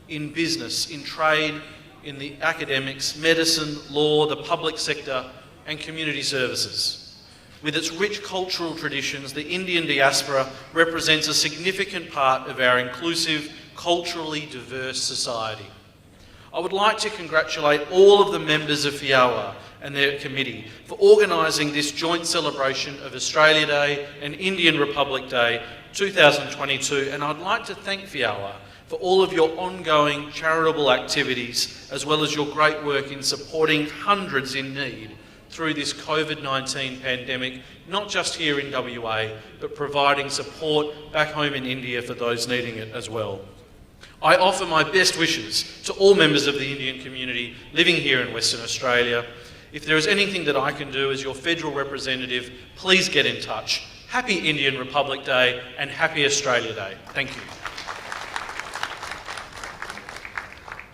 in business, in trade, in the academics, medicine, law, the public sector, and community services. With its rich cultural traditions, the Indian diaspora represents a significant part of our inclusive, culturally diverse society. I would like to congratulate all of the members of FIAWA and their committee for organising this joint celebration of Australia Day and Indian Republic Day 2022, and I'd like to thank FIAWA for all of your ongoing charitable activities, as well as your great work in supporting hundreds in need through this COVID-19 pandemic, not just here in WA, but providing support back home in India for those needing it as well. I offer my best wishes to all members of the Indian community living here in Western Australia. If there is anything that I can do as your federal representative, please get in touch. Happy Indian Republic Day and happy Australia Day. Thank you.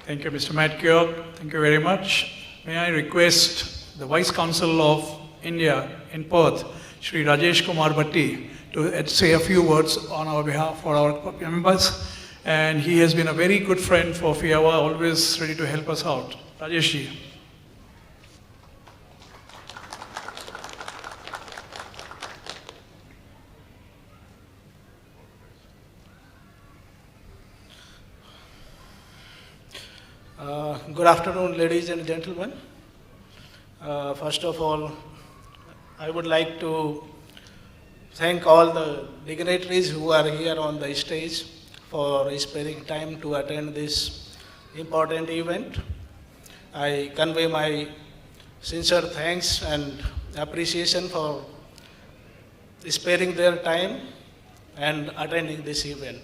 Thank you, Mr. Matt Keogh. Thank you very much. May I request the Vice Consul of India in Perth, Shri Rajesh Kumar Bhatti, to say a few words on our behalf for our members. And he has been a very good friend for FIAWA, always ready to help us out. Rajesh ji. Good afternoon, ladies and gentlemen. First of all, I would like to thank all the dignitaries who are here on the stage for sparing time to attend this important event. I convey my sincere thanks and appreciation for sparing their time and attending this event.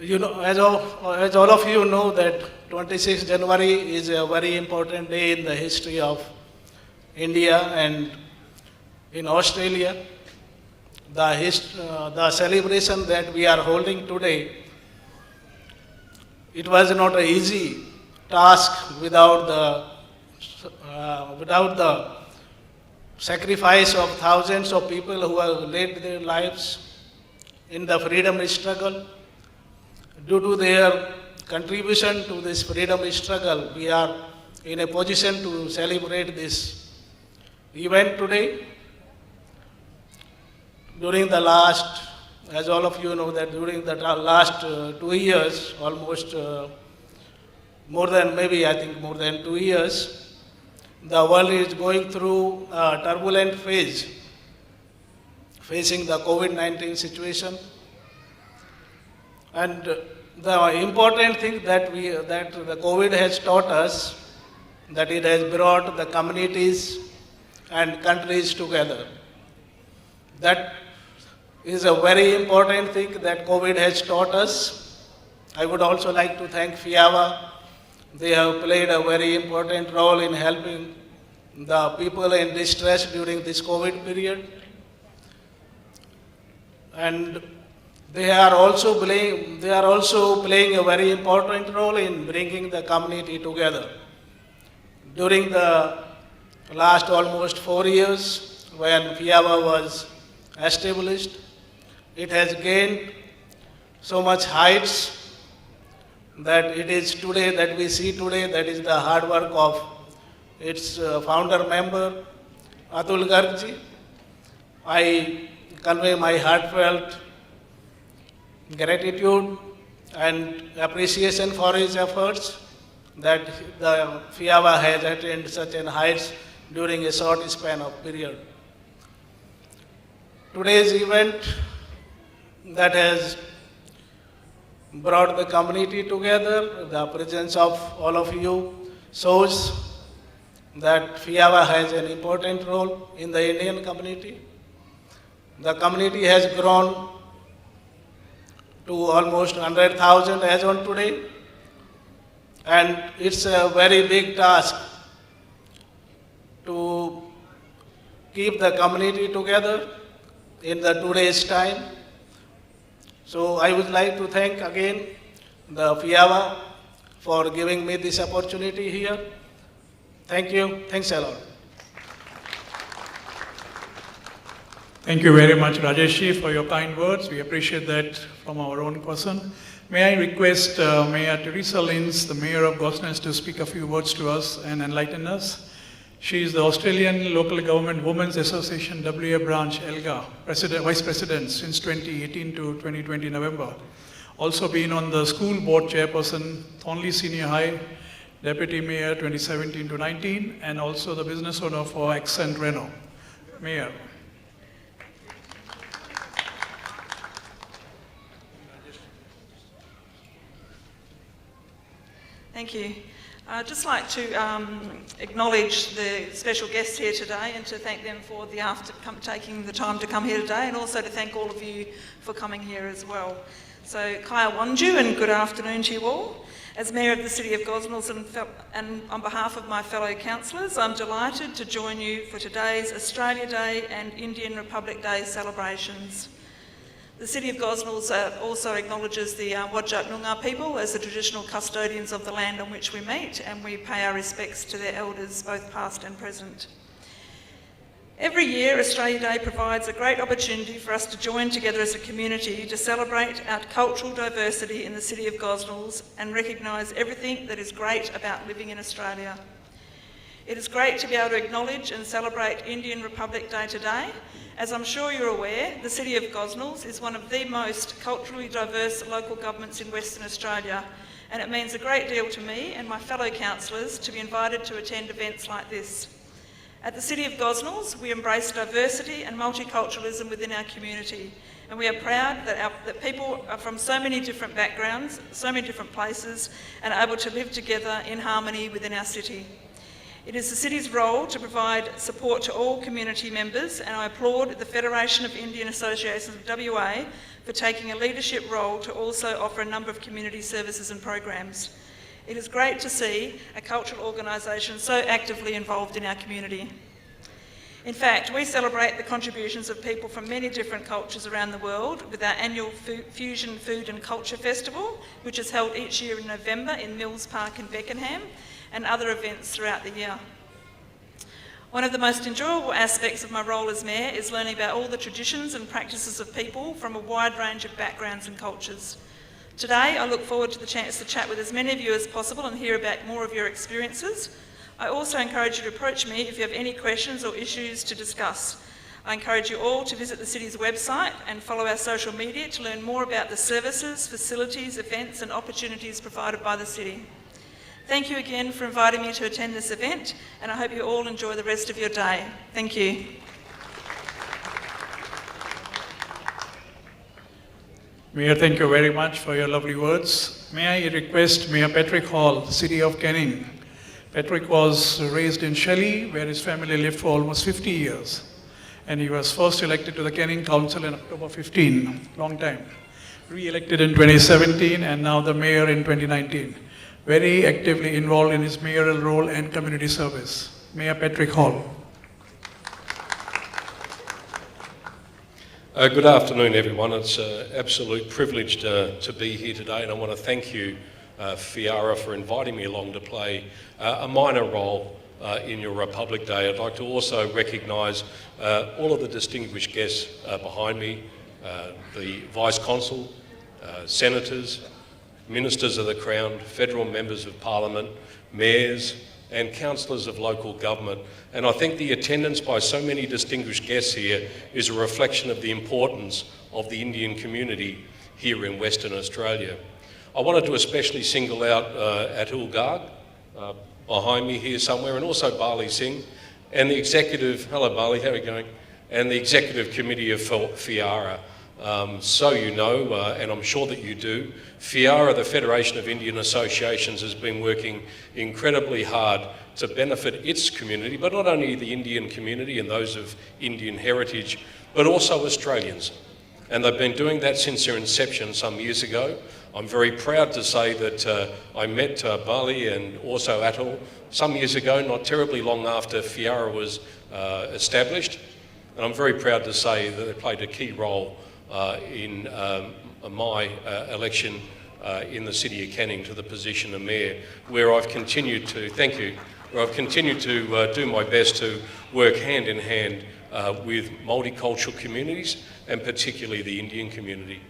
You know, as all of you know, that 26th January is a very important day in the history of India and in Australia. The celebration that we are holding today, it was not an easy task without the sacrifice of thousands of people who have laid their lives in the freedom struggle. Due to their contribution to this freedom struggle, we are in a position to celebrate this event today. During the last, as all of you know, that during the last 2 years, almost more than 2 years, the world is going through a turbulent phase, facing the COVID-19 situation. And the important thing that the COVID has taught us, that it has brought the communities and countries together. That is a very important thing that COVID has taught us. I would also like to thank FIAWA. They have played a very important role in helping the people in distress during this COVID period. And they are also playing a very important role in bringing the community together. During the last almost 4 years, when FIAWA was established, it has gained so much heights that it is today, that we see today, that is the hard work of its founder member, Atul Garg ji. I convey my heartfelt gratitude and appreciation for his efforts that the FIAWA has attained such an heights during a short span of period. Today's event that has brought the community together, the presence of all of you shows that FIAWA has an important role in the Indian community. The community has grown to almost 100,000 as on today, and it's a very big task to keep the community together in the today's time. So I would like to thank again the FIAWA for giving me this opportunity here. Thank you. Thanks a lot. Thank you very much, Rajesh ji, for your kind words. We appreciate that from our own person. May I request Mayor Teresa Lins, the Mayor of Gosnells, to speak a few words to us and enlighten us. She is the Australian Local Government Women's Association WA branch ELGA Vice President since 2018 to 2020 November. Also been on the school board chairperson, Thornley Senior High, Deputy Mayor 2017 to 19, and also the business owner for Accent Renault. Mayor. Thank you. I'd just like to acknowledge the special guests here today and to thank them for taking the time to come here today, and also to thank all of you for coming here as well. So, Kaya Wanju, and good afternoon to you all. As Mayor of the City of Gosnells and on behalf of my fellow councillors, I'm delighted to join you for today's Australia Day and Indian Republic Day celebrations. The City of Gosnells also acknowledges the Whadjuk Noongar people as the traditional custodians of the land on which we meet, and we pay our respects to their elders, both past and present. Every year, Australia Day provides a great opportunity for us to join together as a community to celebrate our cultural diversity in the city of Gosnells and recognise everything that is great about living in Australia. It is great to be able to acknowledge and celebrate Indian Republic Day today. As I'm sure you're aware, the city of Gosnells is one of the most culturally diverse local governments in Western Australia, and it means a great deal to me and my fellow councillors to be invited to attend events like this. At the City of Gosnells, we embrace diversity and multiculturalism within our community, and we are proud that people are from so many different backgrounds, so many different places, and are able to live together in harmony within our city. It is the City's role to provide support to all community members, and I applaud the Federation of Indian Associations of WA for taking a leadership role to also offer a number of community services and programs. It is great to see a cultural organisation so actively involved in our community. In fact, we celebrate the contributions of people from many different cultures around the world with our annual Fusion Food and Culture Festival, which is held each year in November in Mills Park in Beckenham, and other events throughout the year. One of the most enjoyable aspects of my role as Mayor is learning about all the traditions and practices of people from a wide range of backgrounds and cultures. Today, I look forward to the chance to chat with as many of you as possible and hear about more of your experiences. I also encourage you to approach me if you have any questions or issues to discuss. I encourage you all to visit the City's website and follow our social media to learn more about the services, facilities, events and opportunities provided by the City. Thank you again for inviting me to attend this event, and I hope you all enjoy the rest of your day. Thank you. Mayor, thank you very much for your lovely words. May I request Mayor Patrick Hall, City of Canning. Patrick was raised in Shelley, where his family lived for almost 50 years. And he was first elected to the Canning Council in October 15, long time. Re-elected in 2017 and now the mayor in 2019. Very actively involved in his mayoral role and community service. Mayor Patrick Hall. Good afternoon, everyone. It's an absolute privilege to be here today, and I want to thank you, FIAWA, for inviting me along to play a minor role in your Republic Day. I'd like to also recognise all of the distinguished guests behind me, the Vice Consul, Senators, Ministers of the Crown, Federal Members of Parliament, Mayors, and councillors of local government. And I think the attendance by so many distinguished guests here is a reflection of the importance of the Indian community here in Western Australia. I wanted to especially single out Atul Garg behind me here somewhere, and also Bali Singh, and the executive, hello Bali, how are you going? And the executive committee of FIAWA. So you know, and I'm sure that you do, FIAWA, the Federation of Indian Associations, has been working incredibly hard to benefit its community, but not only the Indian community and those of Indian heritage, but also Australians. And they've been doing that since their inception some years ago. I'm very proud to say that I met Bali and also Atul some years ago, not terribly long after FIAWA was established. And I'm very proud to say that they played a key role in my election in the City of Canning to the position of Mayor, where I've continued to, thank you, where I've continued to do my best to work hand in hand with multicultural communities, and particularly the Indian community.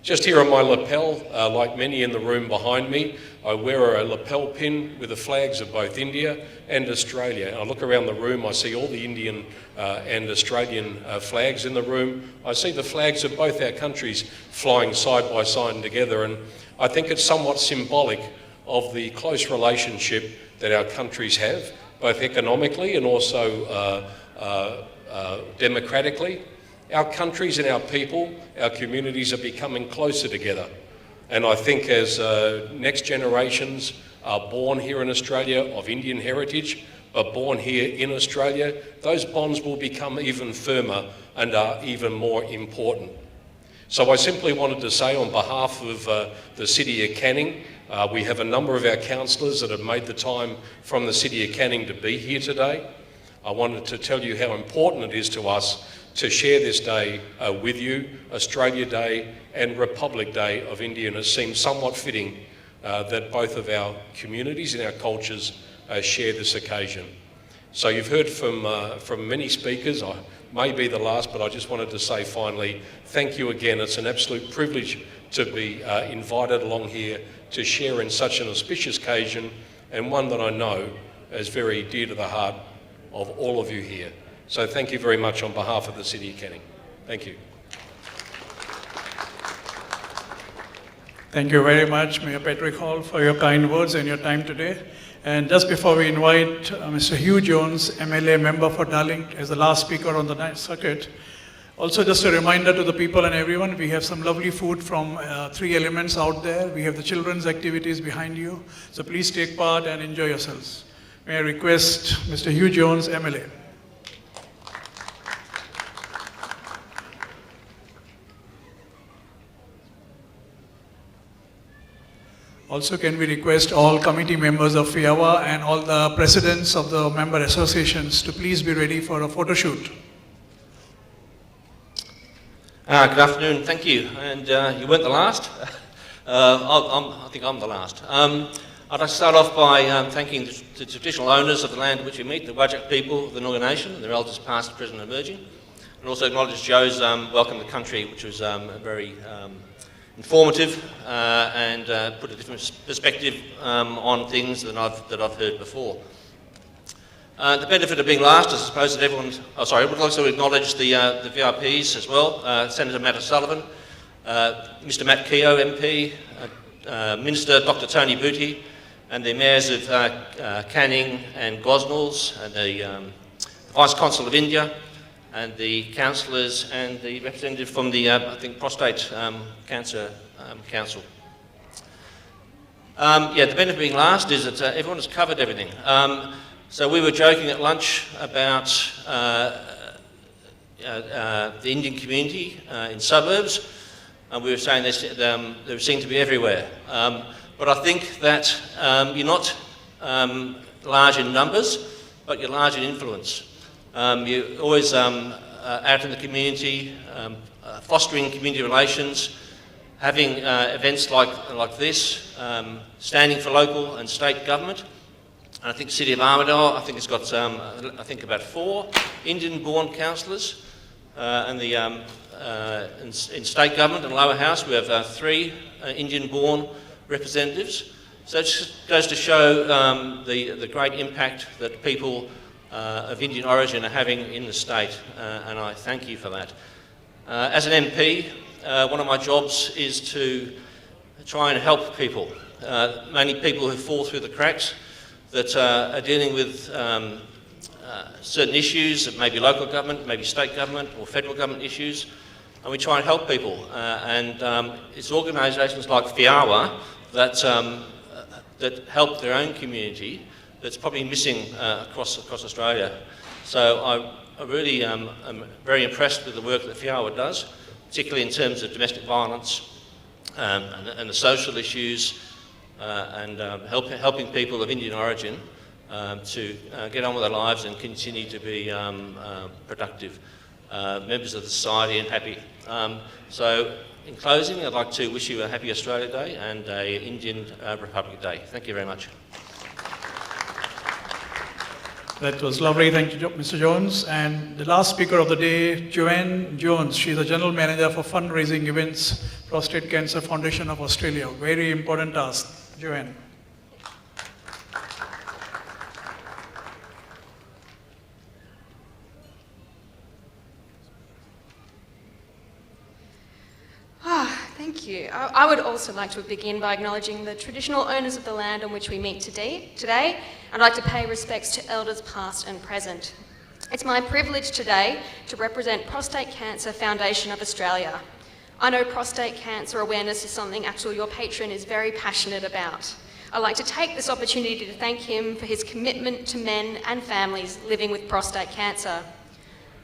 Just here on my lapel, like many in the room behind me, I wear a lapel pin with the flags of both India and Australia. I look around the room, I see all the Indian and Australian flags in the room. I see the flags of both our countries flying side by side together, and I think it's somewhat symbolic of the close relationship that our countries have, both economically and also democratically. Our countries and our people, our communities are becoming closer together. And I think as next generations are born here in Australia of Indian heritage, but born here in Australia, those bonds will become even firmer and are even more important. So I simply wanted to say on behalf of the City of Canning, we have a number of our councillors that have made the time from the City of Canning to be here today. I wanted to tell you how important it is to us to share this day with you. Australia Day and Republic Day of India, and it seems somewhat fitting that both of our communities and our cultures share this occasion. So you've heard from many speakers. I may be the last, but I just wanted to say finally, thank you again. It's an absolute privilege to be invited along here to share in such an auspicious occasion, and one that I know is very dear to the heart of all of you here. So thank you very much on behalf of the City of Canning. Thank you. Thank you very much, Mayor Patrick Hall, for your kind words and your time today. And just before we invite Mr. Hugh Jones, MLA member for Darling, as the last speaker on the night circuit, also just a reminder to the people and everyone, we have some lovely food from 3 Elements out there. We have the children's activities behind you. So please take part and enjoy yourselves. May I request Mr. Hugh Jones, MLA. Also, can we request all committee members of FIAWA and all the presidents of the member associations to please be ready for a photo shoot. Good afternoon, thank you. And you weren't the last. I think I'm the last. I'd like to start off by thanking the traditional owners of the land in which we meet, the Whadjuk people of the Noongar Nation, and their elders past, present and emerging. And also acknowledge Joe's welcome to the country, which was very informative and put a different perspective on things than I've heard before. The benefit of being last, I suppose that everyone's... Oh, sorry, I would also acknowledge the VIPs as well, Senator Matt O'Sullivan, Mr Matt Keogh MP, Minister Dr Tony Booty, and the mayors of Canning and Gosnells, and the Vice Consul of India, and the councillors and the representative from the, I think, Prostate Cancer Council. Yeah, the benefit of being last is that everyone has covered everything. So we were joking at lunch about the Indian community in suburbs, and we were saying they seem to be everywhere. But I think that you're not large in numbers, but you're large in influence. You're always out in the community, fostering community relations, having events like this, standing for local and state government. And I think the City of Armidale, I think it's got I think about 4 Indian-born councillors, and the in state government and lower house we have 3 Indian-born representatives. So it just goes to show the great impact that people of Indian origin are having in the state, and I thank you for that. As an MP, one of my jobs is to try and help people, mainly people who fall through the cracks, that are dealing with certain issues, that may be local government, maybe state government or federal government issues, and we try and help people. And it's organisations like FIAWA that help their own community that's probably missing across Australia. So I really am very impressed with the work that FIAWA does, particularly in terms of domestic violence and the social issues, and helping people of Indian origin to get on with their lives and continue to be productive members of the society and happy. So in closing, I'd like to wish you a happy Australia Day and a Indian Republic Day. Thank you very much. That was lovely. Thank you, Mr. Jones. And the last speaker of the day, Joanne Jones. She's the General Manager for Fundraising Events, Prostate Cancer Foundation of Australia. Very important task. Joanne. Thank you. I would also like to begin by acknowledging the traditional owners of the land on which we meet today. I'd like to pay respects to elders past and present. It's my privilege today to represent Prostate Cancer Foundation of Australia. I know prostate cancer awareness is something actually your patron is very passionate about. I'd like to take this opportunity to thank him for his commitment to men and families living with prostate cancer.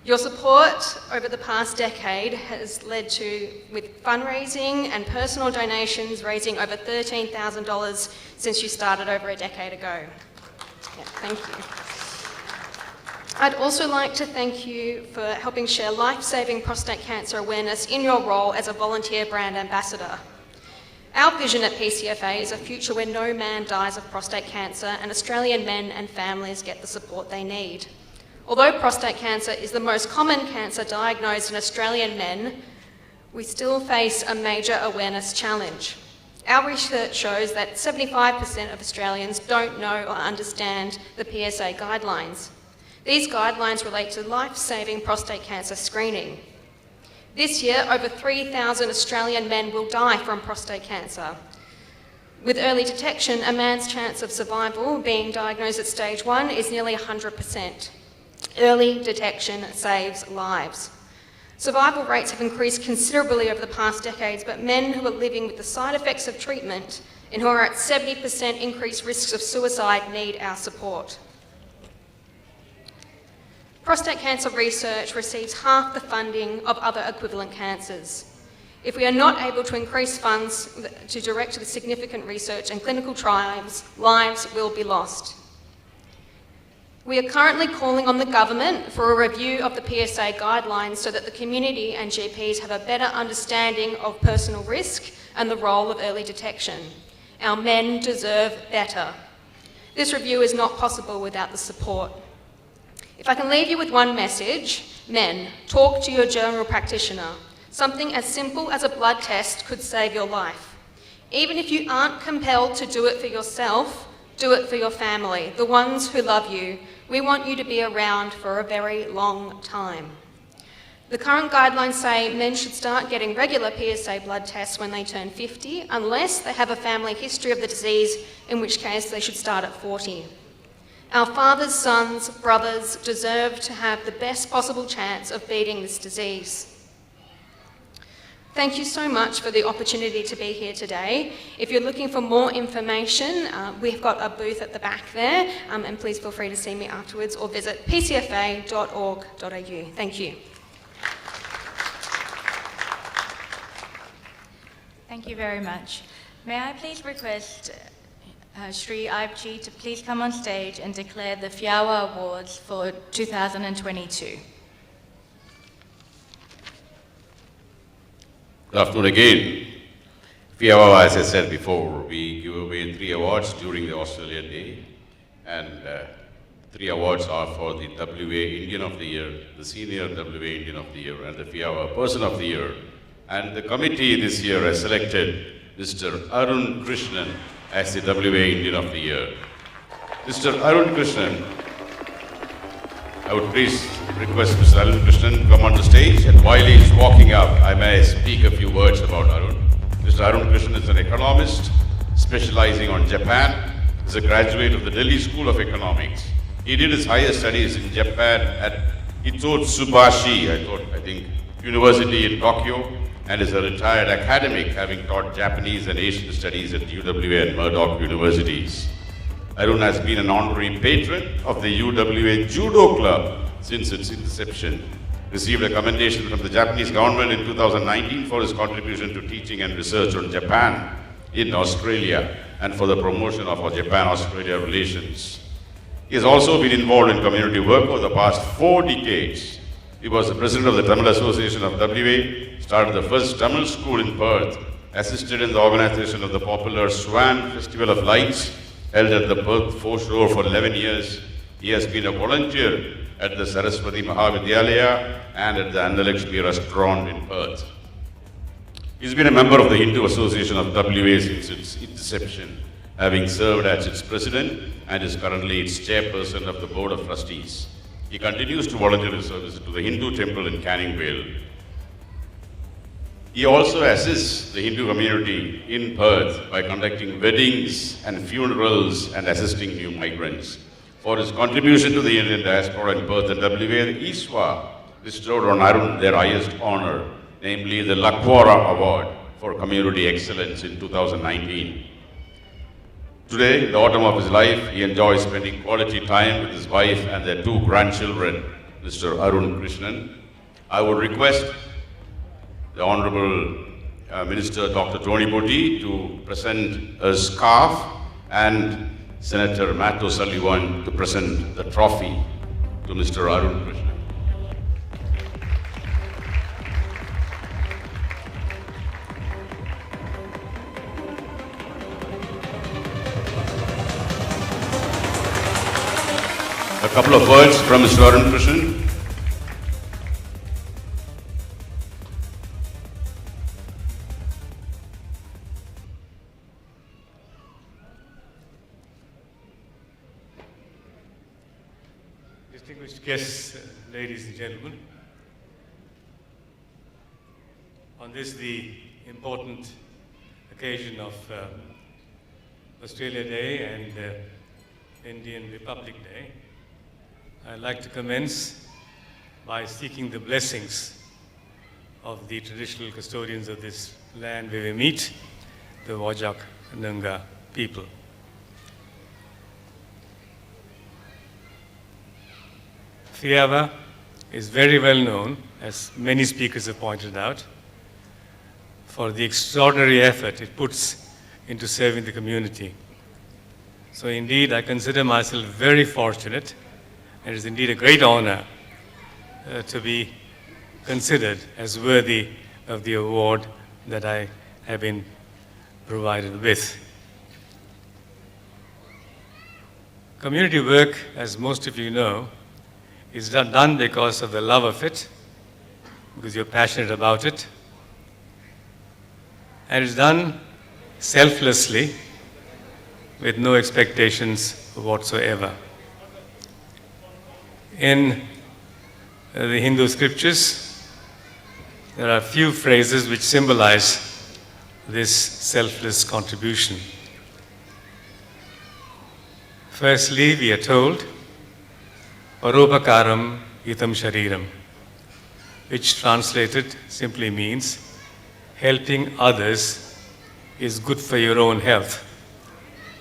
Your support over the past decade has led to, with fundraising and personal donations, raising over $13,000 since you started over a decade ago. Yeah, thank you. I'd also like to thank you for helping share life-saving prostate cancer awareness in your role as a volunteer brand ambassador. Our vision at PCFA is a future where no man dies of prostate cancer and Australian men and families get the support they need. Although prostate cancer is the most common cancer diagnosed in Australian men, we still face a major awareness challenge. Our research shows that 75% of Australians don't know or understand the PSA guidelines. These guidelines relate to life-saving prostate cancer screening. This year, over 3,000 Australian men will die from prostate cancer. With early detection, a man's chance of survival being diagnosed at stage 1 is nearly 100%. Early detection saves lives. Survival rates have increased considerably over the past decades, but men who are living with the side effects of treatment and who are at 70% increased risks of suicide need our support. Prostate cancer research receives half the funding of other equivalent cancers. If we are not able to increase funds to direct to the significant research and clinical trials, lives will be lost. We are currently calling on the government for a review of the PSA guidelines so that the community and GPs have a better understanding of personal risk and the role of early detection. Our men deserve better. This review is not possible without the support. If I can leave you with one message, men, talk to your general practitioner. Something as simple as a blood test could save your life. Even if you aren't compelled to do it for yourself, do it for your family, the ones who love you. We want you to be around for a very long time. The current guidelines say men should start getting regular PSA blood tests when they turn 50, unless they have a family history of the disease, in which case they should start at 40. Our fathers, sons, brothers deserve to have the best possible chance of beating this disease. Thank you so much for the opportunity to be here today. If you're looking for more information, we've got a booth at the back there, and please feel free to see me afterwards or visit pcfa.org.au. Thank you. Thank you very much. May I please request Shri Aibji to please come on stage and declare the FIAWA Awards for 2022. Good afternoon again. FIAWA, as I said before, we give away 3 awards during the Australia Day, and 3 awards are for the WA Indian of the Year, the Senior WA Indian of the Year, and the FIAWA Person of the Year. And the committee this year has selected Mr. Arun Krishnan as the WA Indian of the Year. Mr. Arun Krishnan, I would please request Mr. Arun Krishnan to come on the stage, and while he is walking up, I may speak a few words about Arun. Mr. Arun Krishnan is an economist specializing on Japan. He is a graduate of the Delhi School of Economics. He did his higher studies in Japan at Hitotsubashi, I think, University in Tokyo, and is a retired academic, having taught Japanese and Asian studies at UWA and Murdoch universities. Arun has been an honorary patron of the UWA Judo Club since its inception. Received a commendation from the Japanese government in 2019 for his contribution to teaching and research on Japan in Australia and for the promotion of our Japan-Australia relations. He has also been involved in community work over the past 4 decades. He was the president of the Tamil Association of WA, started the first Tamil school in Perth, assisted in the organization of the popular Swan Festival of Lights, held at the Perth foreshore for 11 years. He has been a volunteer at the Saraswati Mahavidyalaya and at the Annalakshmi restaurant in Perth. He's been a member of the Hindu Association of WA since its inception, having served as its president and is currently its chairperson of the Board of Trustees. He continues to volunteer his services to the Hindu temple in Canning Vale. He also assists the Hindu community in Perth by conducting weddings and funerals and assisting new migrants. For his contribution to the Indian diaspora in Perth and WA, the ISWA bestowed on Arun their highest honor, namely the Lakwara Award for Community Excellence in 2019. Today, in the autumn of his life, he enjoys spending quality time with his wife and their 2 grandchildren, Mr. Arun Krishnan. I would request the Honorable Minister Dr. Tony Butty to present a scarf and Senator Matt O'Sullivan to present the trophy to Mr. Arun Krishnan. couple of words from Mr. Arun Krishnan. Distinguished guests, ladies and gentlemen, on this, the important occasion of Australia Day and Indian Republic Day, I'd like to commence by seeking the blessings of the traditional custodians of this land where we meet, the Wajak Noongar people. FIAWA is very well known, as many speakers have pointed out, for the extraordinary effort it puts into serving the community. So indeed, I consider myself very fortunate, and it is indeed a great honor to be considered as worthy of the award that I have been provided with. Community work, as most of you know, is done because of the love of it, because you're passionate about it, and it's done selflessly with no expectations whatsoever. In the Hindu scriptures, there are a few phrases which symbolize this selfless contribution. Firstly, we are told, Paropakaram Hitam Shariram, which translated simply means helping others is good for your own health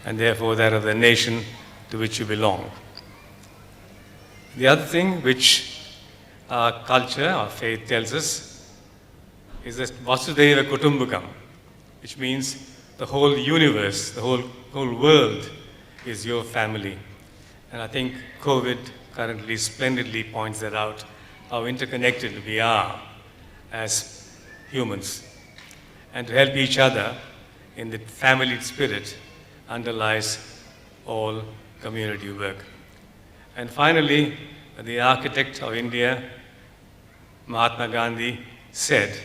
and therefore that of the nation to which you belong. The other thing which our culture, our faith tells us is that Vasudhaiva Kutumbakam, which means the whole universe, the whole world is your family. And I think COVID currently splendidly points that out, how interconnected we are as humans. And to help each other in the family spirit underlies all community work. And finally, the architect of India, Mahatma Gandhi, said,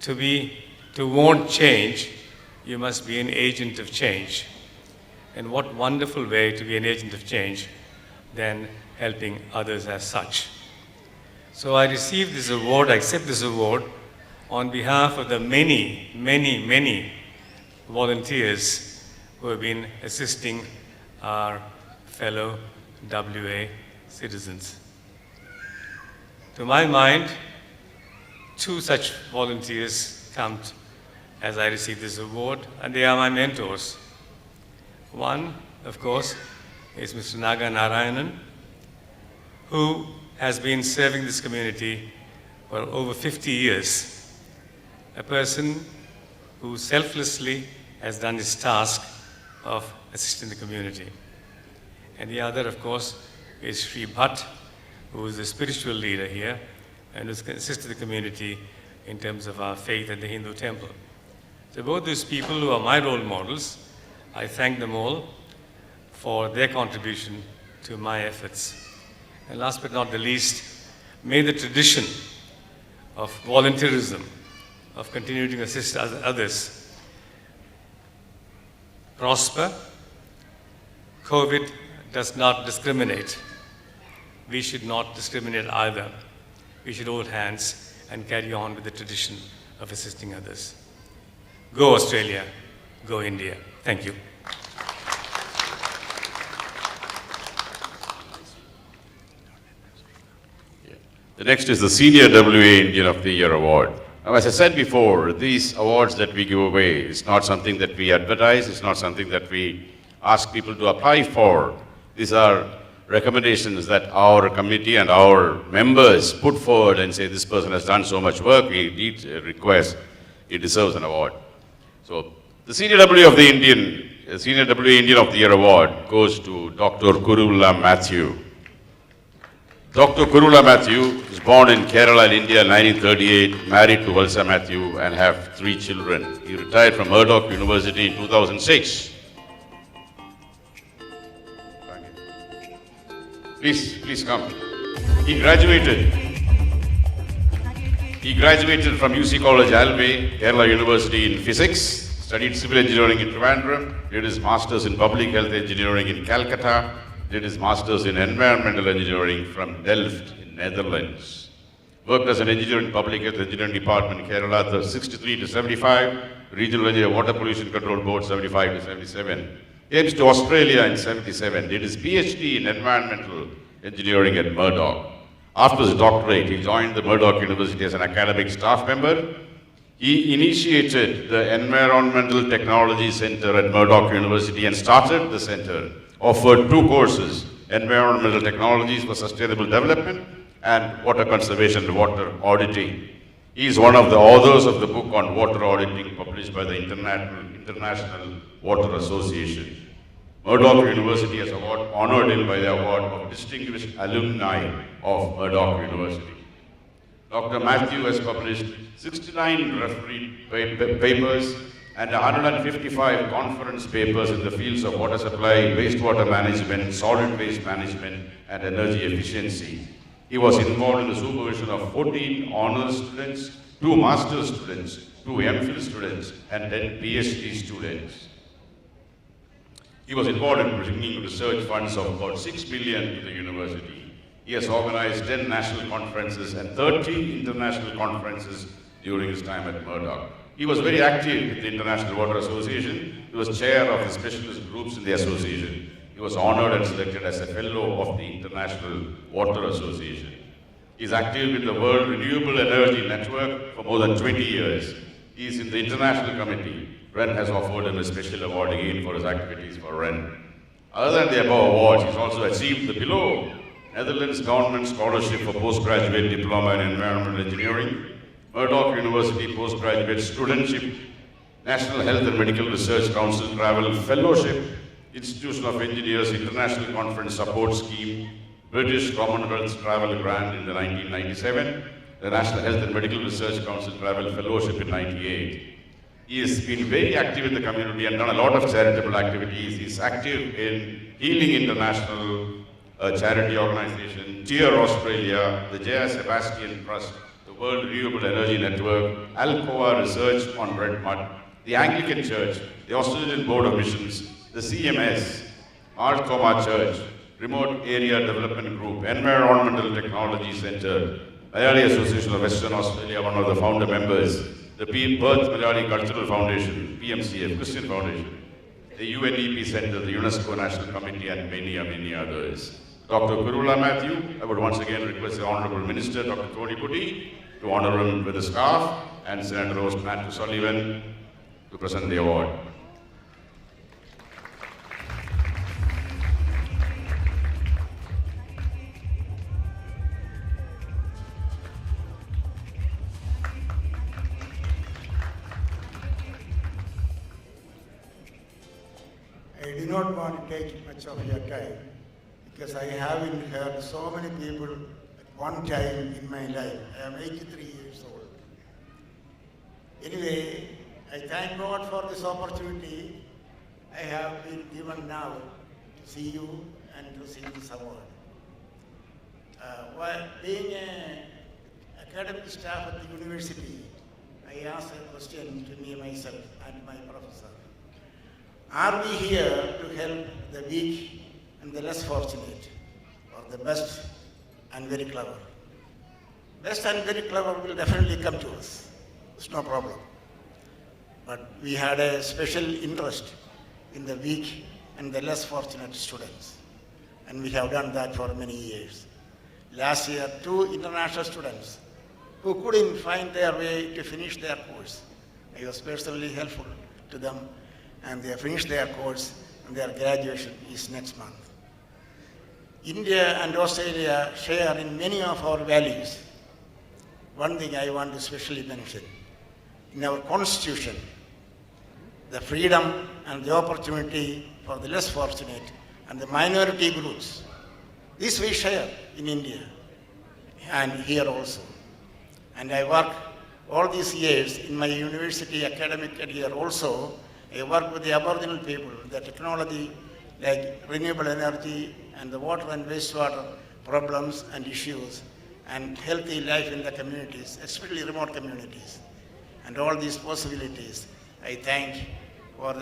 to want change, you must be an agent of change. And what wonderful way to be an agent of change than helping others as such. So I received this award, I accept this award on behalf of the many, many, many volunteers who have been assisting our fellow WA citizens. To my mind, two such volunteers come as I receive this award, and they are my mentors. One, of course, is Mr. Naga Narayanan, who has been serving this community for over 50 years. A person who selflessly has done his task of assisting the community. And the other, of course, is Sri Bhatt, who is the spiritual leader here and has assisted the community in terms of our faith at the Hindu temple. So both these people who are my role models, I thank them all for their contribution to my efforts. And last but not the least, may the tradition of volunteerism, of continuing to assist others, prosper. COVID does not discriminate. We should not discriminate either. We should hold hands and carry on with the tradition of assisting others. Go Australia, go India. Thank you. The next is the Senior WA Indian of the Year Award. Now, as I said before, these awards that we give away is not something that we advertise, it's not something that we ask people to apply for. These are recommendations that our committee and our members put forward and say, this person has done so much work, we need a request, he deserves an award. So, the Senior WA of the Indian, Senior WA Indian of the Year Award goes to Dr. Kurula Matthew. Dr. Kurula Matthew was born in Kerala, India in 1938, married to Valsa Matthew and have 3 children. He retired from Murdoch University in 2006. Please come. He graduated from UC College, Albay, Kerala University in Physics, studied civil engineering in Trivandrum, did his Masters in Public Health Engineering in Calcutta, did his Masters in Environmental Engineering from Delft in Netherlands. Worked as an engineer in Public Health Engineering Department in Kerala, the 63 to 75, Regional Engineer Water Pollution Control Board 75 to 77. Came to Australia in 77, did his PhD in Environmental Engineering at Murdoch. After his doctorate, he joined the Murdoch University as an academic staff member. He initiated the Environmental Technology Center at Murdoch University and started the center. Offered 2 courses, Environmental Technologies for Sustainable Development and Water Conservation and Water Auditing. He is one of the authors of the book on water auditing published by the International Water Association. Murdoch University has honored him by the award of Distinguished Alumni of Murdoch University. Dr. Matthew has published 69 refereed papers and 155 conference papers in the fields of water supply, wastewater management, solid waste management, and energy efficiency. He was involved in the supervision of 14 honors students, 2 master's students, 2 MPhil students, and 10 PhD students. He was involved in bringing research funds of about 6 billion to the university. He has organized 10 national conferences and 30 international conferences during his time at Murdoch. He was very active in the International Water Association. He was chair of the specialist groups in the association. He was honored and selected as a fellow of the International Water Association. He is active in the World Renewable Energy Network for more than 20 years. He is in the International Committee. REN has offered him a special award again for his activities for REN. Other than the above awards, he's also achieved the below Netherlands Government Scholarship for Postgraduate Diploma in Environmental Engineering, Murdoch University Postgraduate Studentship, National Health and Medical Research Council Travel Fellowship, Institution of Engineers International Conference Support Scheme, British Commonwealth Travel Grant in the 1997, the National Health and Medical Research Council Travel Fellowship in 98. He has been very active in the community and done a lot of charitable activities. He's active in Healing International, a charity organization, TIER Australia, the J.R. Sebastian Trust, the World Renewable Energy Network, Alcoa Research on Red Mud, the Anglican Church, the Australian Board of Missions, the CMS, Marthoma Church, Remote Area Development Group, Environmental Technology Center, Malayali Association of Western Australia, one of the founder members, the Perth Malayali Cultural Foundation, PMCF, Christian Foundation, the UNEP Center, the UNESCO National Committee, and many others. Dr. Kurula Matthew, I would once again request the Honourable Minister, Dr. Tony Butty, to honour him with the scarf, and Senator Rose Matthew Sullivan to present the award. I do not want to take much of your time because I haven't heard so many people at one time in my life. I am 83 years old. Anyway, I thank God for this opportunity I have been given now to see you and to see this award. While being an academic staff at the university, I asked a question to me myself and my professor. Are we here to help the weak and the less fortunate, or the best and very clever? Best and very clever will definitely come to us. It's no problem. But we had a special interest in the weak and the less fortunate students. And we have done that for many years. Last year, 2 international students who couldn't find their way to finish their course, I was personally helpful to them, and they have finished their course, and their graduation is next month. India and Australia share in many of our values. One thing I want to specially mention, in our constitution, the freedom and the opportunity for the less fortunate and the minority groups. This we share in India and here also. And I work all these years in my university academic career also. I work with the Aboriginal people, the technology like renewable energy and the water and wastewater problems and issues, and healthy life in the communities, especially remote communities, and all these possibilities. I thank for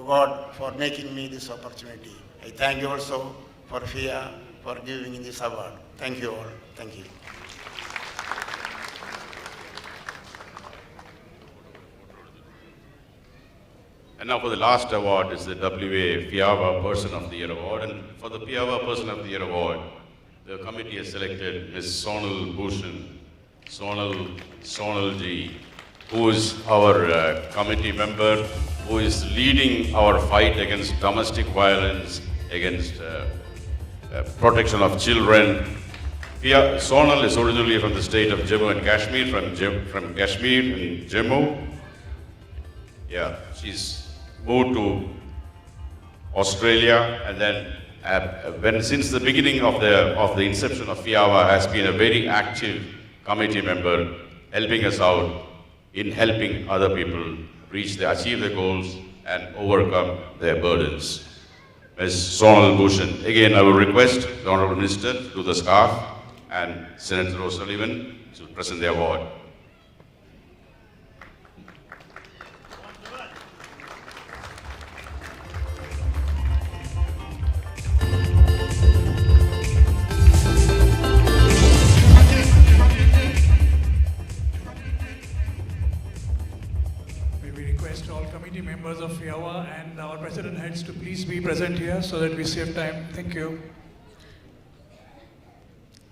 God for making me this opportunity. I thank you also for FIA for giving me this award. Thank you all. Thank you. And now for the last award is the WA FIAWA Person of the Year Award. And for the FIAWA Person of the Year Award, the committee has selected Ms. Sonal Bhushan, Sonal Ji, who is our committee member, who is leading our fight against domestic violence, against protection of children. Sonal is originally from the state of Jammu and Kashmir, from Kashmir in Jammu. Yeah, she's moved to Australia, and then since the beginning of the inception of FIAWA has been a very active committee member, helping us out in helping other people achieve their goals and overcome their burdens. Ms. Sonal Bhushan. Again, I will request the Honourable Minister to do the scarf and Senator O'Sullivan to present the award. Members of FIAWA and our President heads to please be present here so that we save time. Thank you.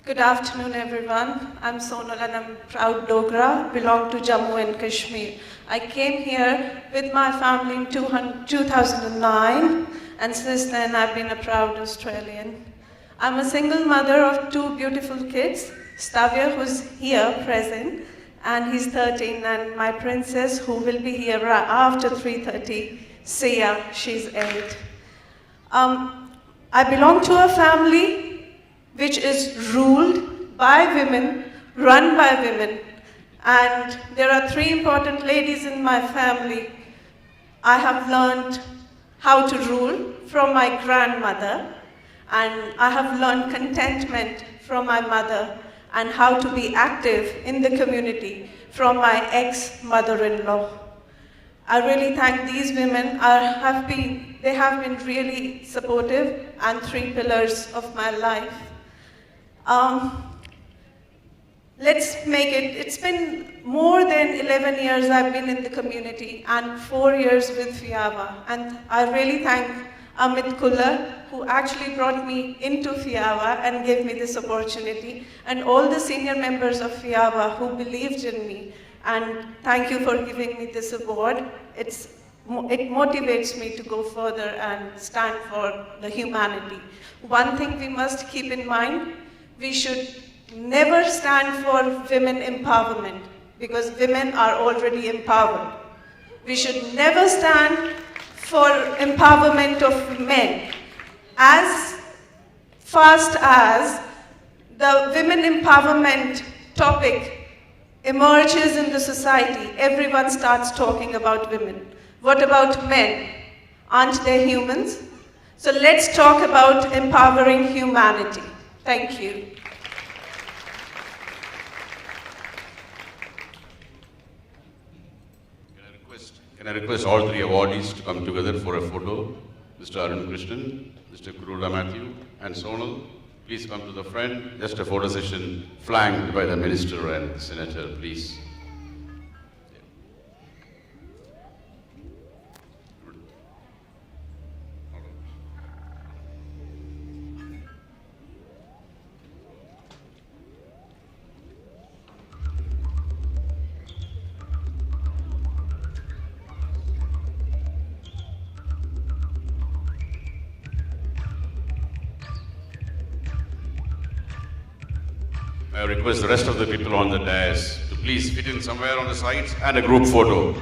Good afternoon, everyone. I'm Sonal and I'm proud Dogra, belong to Jammu and Kashmir. I came here with my family in 2009, and since then I've been a proud Australian. I'm a single mother of 2 beautiful kids, Stavia, who's here present, and he's 13, and my princess, who will be here after 3:30, Sia, she's 8. I belong to a family which is ruled by women, run by women, and there are 3 important ladies in my family. I have learned how to rule from my grandmother, and I have learned contentment from my mother, and how to be active in the community from my ex-mother-in-law. I really thank these women. They have been really supportive and 3 pillars of my life. Let's make it, it's been more than 11 years I've been in the community and 4 years with FIAWA. And I really thank Amit Kullar, who actually brought me into FIAWA and gave me this opportunity, and all the senior members of FIAWA who believed in me. And thank you for giving me this award. It motivates me to go further and stand for the humanity. One thing we must keep in mind, we should never stand for women empowerment, because women are already empowered. We should never stand for empowerment of men. As fast as the women empowerment topic emerges in the society, everyone starts talking about women. What about men? Aren't they humans? So let's talk about empowering humanity. Thank you. Can I request all 3 awardees to come together for a photo? Mr. Arun Krishnan, Mr. Kurula Matthew, and Sonal, please come to the front. Just a photo session flanked by the Minister and Senator, please. I request the rest of the people on the dais to please fit in somewhere on the sides and a group photo.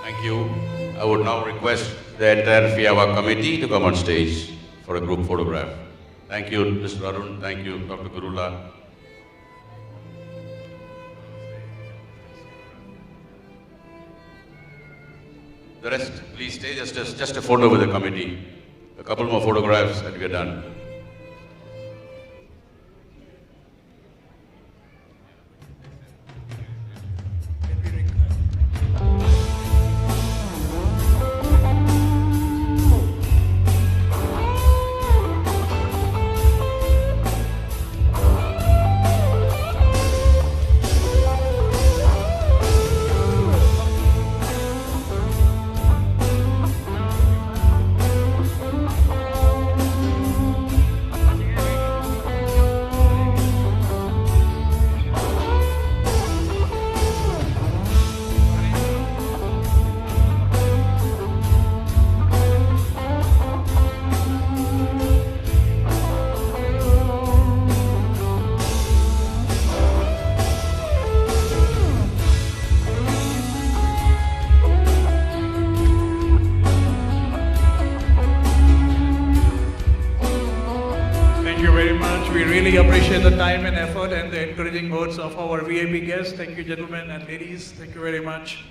Thank you. I would now request the entire FIAWA committee to come on stage for a group photograph. Thank you, Mr. Arun. Thank you, Dr. Gurula. The rest, please stay. Just a photo with the committee. A couple more photographs and we are done. We really appreciate the time and effort and the encouraging words of our VIP guests. Thank you, gentlemen and ladies. Thank you very much.